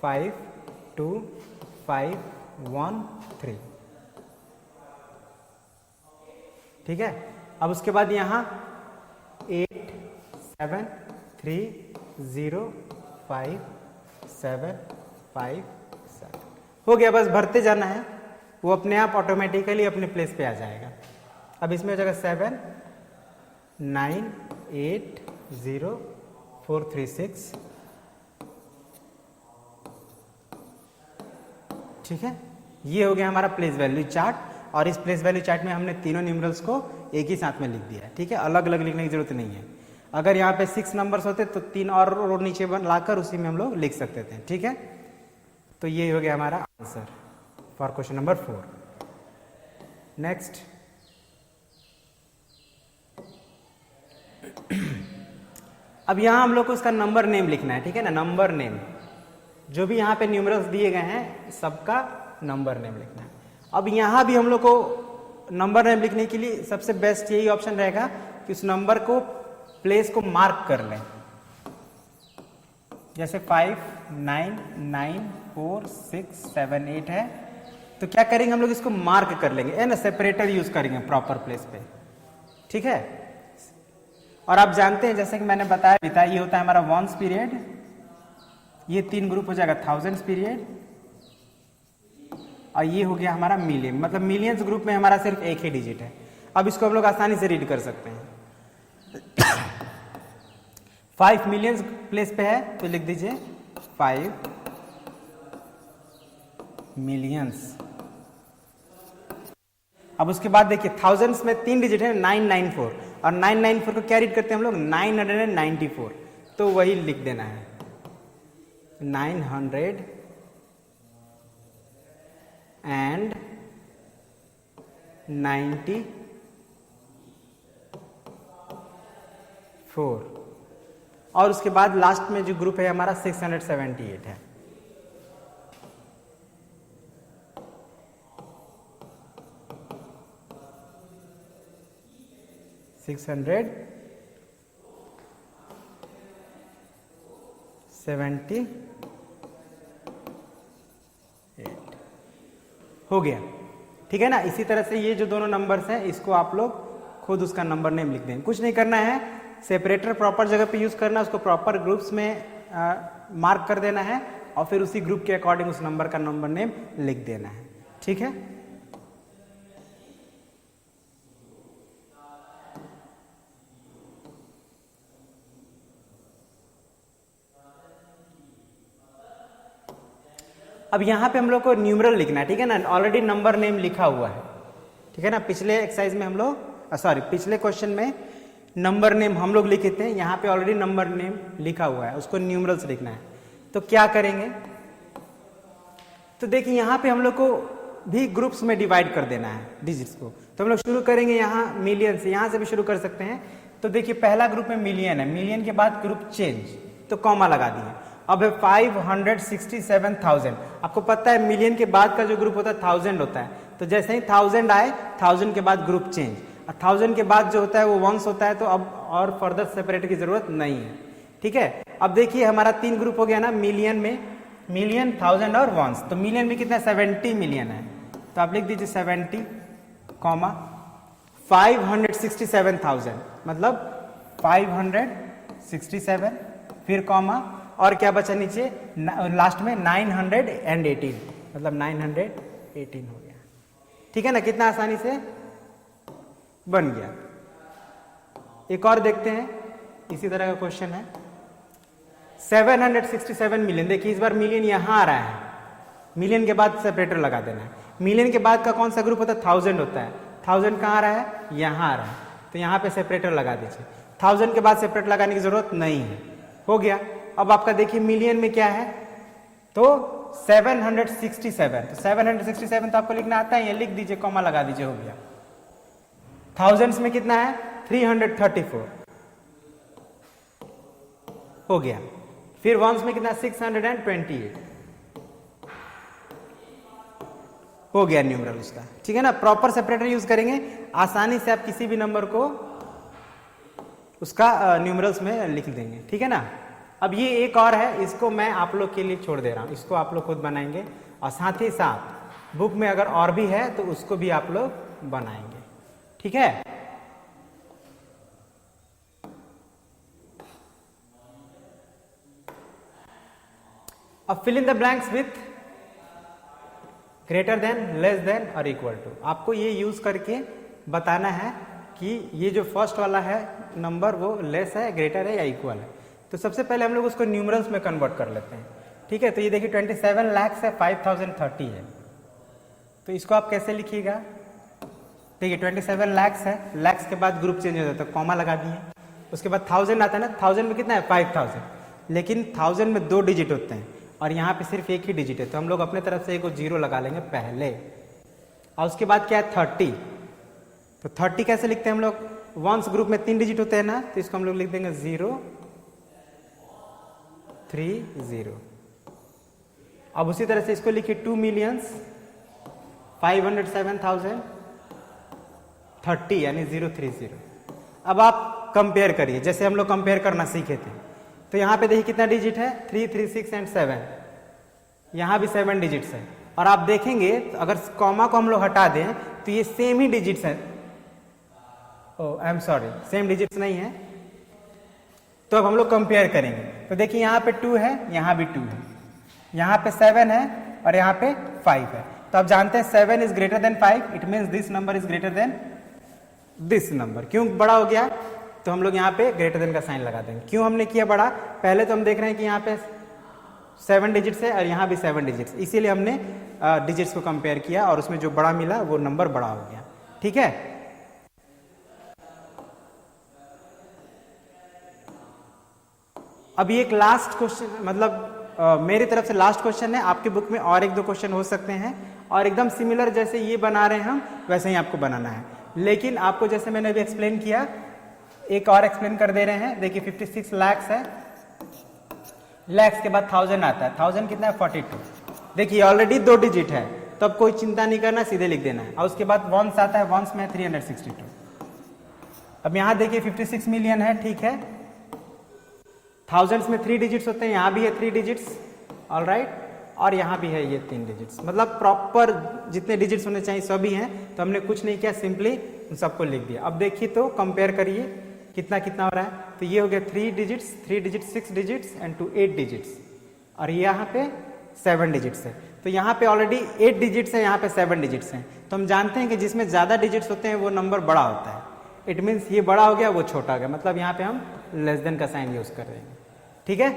[SPEAKER 1] 5 2 5 1 3। ठीक है। अब उसके बाद यहाँ 8 7 3 0 5 7 5 7 हो गया। बस भरते जाना है, वो अपने आप ऑटोमेटिकली अपने प्लेस पे आ जाएगा। अब इसमें हो जाएगा 7 9 8 0 4 3 6। ठीक है, ये हो गया हमारा प्लेस वैल्यू चार्ट। और इस प्लेस वैल्यू चार्ट में हमने तीनों न्यूमरल्स को एक ही साथ में लिख दिया है। ठीक है, अलग अलग लिखने की जरूरत नहीं है। अगर यहाँ पे 6 नंबर्स होते तो 3 और रो नीचे लाकर उसी में हम लोग लिख सकते थे। ठीक है, तो ये हो गया हमारा answer for question number 4। Next, अब यहाँ हम लोग को उसका नंबर नेम लिखना है। ठीक है ना, नंबर नेम, जो भी यहाँ पे न्यूमरल्स दिए गए हैं सबका नंबर नेम लिखना है। अब यहाँ भी हम लोग को नंबर नेम लिखने के लिए सबसे बेस्ट यही ऑप्शन रहेगा कि उस नंबर को, प्लेस को मार्क कर लें। जैसे 5 9 9 4 6 7 8 है, तो क्या करेंगे हम लोग इसको मार्क कर लेंगे, है ना, सेपरेटर यूज करेंगे प्रॉपर प्लेस पे, ठीक है। और आप जानते हैं जैसे कि मैंने बताया भी था, ये होता है हमारा वंस पीरियड, ये 3 ग्रुप हो जाएगा थाउजेंड्स पीरियड, और ये हो गया हमारा मिलियन, मतलब मिलियंस ग्रुप में हमारा सिर्फ एक ही डिजिट है। अब इसको हम लोग आसानी से रीड कर सकते हैं। 5 मिलियंस प्लेस पे है तो लिख दीजिए 5 मिलियंस। अब उसके बाद देखिए थाउजेंड्स में 3 डिजिट है 994, और 994 को क्या रीड करते हैं हम लोग 994, तो वही लिख देना है 994, और उसके बाद लास्ट में जो ग्रुप है हमारा 678 है। हो गया, ठीक है ना। इसी तरह से ये जो दोनों नंबर्स हैं इसको आप लोग खुद उसका नंबर नेम लिख देंगे, कुछ नहीं करना है, सेपरेटर प्रॉपर जगह पे यूज करना है, उसको प्रॉपर ग्रुप्स में मार्क कर देना है, और फिर उसी ग्रुप के अकॉर्डिंग उस नंबर का नंबर नेम लिख देना है, ठीक है। अब यहां पे हम लोग को न्यूमरल लिखना है, ठीक है ना, ऑलरेडी नंबर नेम लिखा हुआ है, ठीक है ना। पिछले एक्सरसाइज में हम लोग पिछले क्वेश्चन में नंबर नेम हम लोग लिखे थे, यहाँ पे ऑलरेडी नंबर नेम लिखा हुआ है, उसको न्यूमरल्स लिखना है। तो क्या करेंगे, तो देखिए यहाँ पे हम लोग को भी ग्रुप्स में डिवाइड कर देना है डिजिट्स को। तो हम लोग शुरू करेंगे यहाँ मिलियन से, यहाँ से भी शुरू कर सकते हैं। तो देखिए पहला ग्रुप में मिलियन है, मिलियन के बाद ग्रुप चेंज, तो कॉमा लगा दिए। अब है 567,000, आपको पता है मिलियन के बाद का जो ग्रुप होता है 1000 होता है, तो जैसे ही 1000 आए 1000 के बाद ग्रुप चेंज, 1000 के बाद जो होता है वो वंस होता है, तो अब और फर्दर सेपरेट की जरूरत नहीं है, ठीक है। अब देखिए हमारा 3 ग्रुप हो गया ना, मिलियन में, मिलियन, 1000 और वंस। तो मिलियन में कितना 70 मिलियन है, तो आप लिख दीजिए 70, 567,000, मतलब 567, फिर कॉमा, और क्या बचा नीचे लास्ट में 918, मतलब 918 हो गया, ठीक है ना। कितना आसानी से बन गया। एक और देखते हैं, इसी तरह का क्वेश्चन है 767 मिलियन। देखिए इस बार मिलियन यहां आ रहा है, मिलियन के बाद सेपरेटर लगा देना है। मिलियन के बाद का कौन सा ग्रुप होता है 1000 होता है, 1000 कहाँ आ रहा है, यहां आ रहा है, तो यहां पे सेपरेटर लगा दीजिए। 1000 के बाद सेपरेटर लगाने की जरूरत नहीं है, हो गया। अब आपका देखिए मिलियन में क्या है, तो 767, तो 767 तो आपको लिखना आता है, ये लिख दीजिए, कॉमा लगा दीजिए, हो गया। थाउजेंड्स में कितना है 334, हो गया। फिर वंस में कितना 628, हो गया न्यूमरल उसका, ठीक है ना। प्रॉपर सेपरेटर यूज करेंगे, आसानी से आप किसी भी नंबर को उसका न्यूमरल्स में लिख देंगे, ठीक है ना। अब ये एक और है, इसको मैं आप लोग के लिए छोड़ दे रहा हूं, इसको आप लोग खुद बनाएंगे, और साथ ही साथ बुक में अगर और भी है तो उसको भी आप लोग बनाएंगे, ठीक है। अब fill in the blanks with greater than, less than और इक्वल टू। आपको ये यूज करके बताना है कि ये जो फर्स्ट वाला है नंबर वो लेस है, ग्रेटर है या इक्वल है। तो सबसे पहले हम लोग उसको न्यूमरल्स में कन्वर्ट कर लेते हैं, ठीक है। तो ये देखिए 27 लाख है, 5030 है, तो इसको आप कैसे लिखिएगा, देखिए 27 लाख है, लैक्स के बाद ग्रुप चेंज हो जाता है, कॉमा लगा दिए। उसके बाद 1000 आता है ना, 1000 में कितना है 5000, लेकिन 1000 में 2 डिजिट होते हैं और यहाँ पे सिर्फ एक ही डिजिट है, तो हम लोग अपने तरफ से एक 0 लगा लेंगे पहले। और उसके बाद क्या है 30, तो 30 कैसे लिखते हैं हम लोग, वंस ग्रुप में 3 डिजिट होते हैं ना, तो इसको हम लोग लिख देंगे 030। अब उसी तरह से इसको लिखिए 2,507,030 यानी 030। अब आप कंपेयर करिए, जैसे हम लोग कंपेयर करना सीखे थे, तो यहाँ पे देखिए कितना डिजिट है 3, 3, 6 एंड 7, यहाँ भी 7 डिजिट्स है, और आप देखेंगे तो अगर कॉमा को हम लोग हटा दें तो ये सेम ही डिजिट्स है। Oh I am sorry, same digits नहीं है। तो अब हम लोग कंपेयर करेंगे तो देखिए यहाँ पे 2 है, यहाँ भी 2 है, यहाँ पे 7 है और यहाँ पे 5 है। तो आप जानते हैं 7 is greater than 5, it means this number is greater than this number. क्यों बड़ा हो गया? तो हम लोग यहाँ पे ग्रेटर देन का साइन लगा देंगे। क्यों हमने किया बड़ा? पहले तो हम देख रहे हैं कि यहाँ पे 7 डिजिट्स है और यहाँ भी 7 डिजिट्स, इसीलिए हमने डिजिट्स को कंपेयर किया और उसमें जो बड़ा मिला वो नंबर बड़ा हो गया। ठीक है, अभी एक लास्ट क्वेश्चन, मतलब मेरी तरफ से लास्ट क्वेश्चन है। आपकी बुक में और 1-2 क्वेश्चन हो सकते हैं और एकदम सिमिलर जैसे ये बना रहे हैं हम वैसे ही आपको बनाना है। लेकिन आपको जैसे मैंने अभी एक्सप्लेन किया, एक और एक्सप्लेन कर दे रहे हैं। देखिए 56 लाख है, लैक्स के बाद 1000 आता है, 1000 कितना है 42। देखिए ऑलरेडी 2 डिजिट है, तो अब कोई चिंता नहीं करना, सीधे लिख देना है। और उसके बाद वंस आता है, वंस में 362। अब यहाँ देखिए 56 मिलियन है, ठीक है, थाउजेंड्स में 3 डिजिट्स होते हैं, यहाँ भी है 3 डिजिट्स, ऑल राइट, और यहाँ भी है ये 3 डिजिट्स, मतलब प्रॉपर जितने डिजिट्स होने चाहिए सभी हैं। तो हमने कुछ नहीं किया, सिंपली उन सबको लिख दिया। अब देखिए तो कंपेयर करिए कितना कितना हो रहा है। तो ये हो गया 3 digits, 3 digits 6 digits and 2 8 digits, और यहाँ पे 7 डिजिट्स है। तो यहाँ पे ऑलरेडी 8 डिजिट्स है, यहाँ पे 7 डिजिट्स हैं। तो हम जानते हैं कि जिसमें ज़्यादा डिजिट्स होते हैं वो नंबर बड़ा होता है। इट मीन्स ये बड़ा हो गया वो छोटा हो गया, मतलब यहाँ पे हम लेस देन का साइन यूज कर देंगे। ठीक है,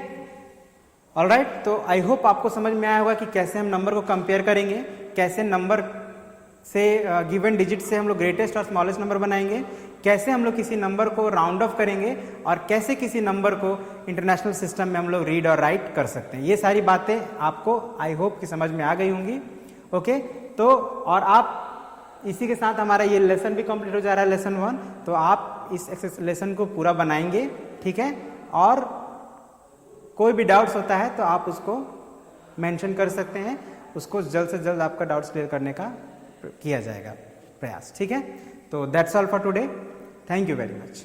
[SPEAKER 1] ऑल राइट। तो आई होप आपको समझ में आया होगा कि कैसे हम नंबर को कंपेयर करेंगे, कैसे नंबर से गिवन डिजिट से हम लोग ग्रेटेस्ट और स्मॉलेस्ट नंबर बनाएंगे, कैसे हम लोग किसी नंबर को राउंड ऑफ करेंगे, और कैसे किसी नंबर को इंटरनेशनल सिस्टम में हम लोग रीड और राइट कर सकते हैं। ये सारी बातें आपको आई होप कि समझ में आ गई होंगी। ओके, तो और आप इसी के साथ हमारा ये लेसन भी कंप्लीट हो जा रहा है, लेसन 1। तो आप इस लेसन को पूरा बनाएंगे, ठीक है, और कोई भी डाउट्स होता है तो आप उसको मेंशन कर सकते हैं, उसको जल्द से जल्द आपका डाउट्स क्लियर करने का किया जाएगा प्रयास। ठीक है, तो that's all for today, thank you very much.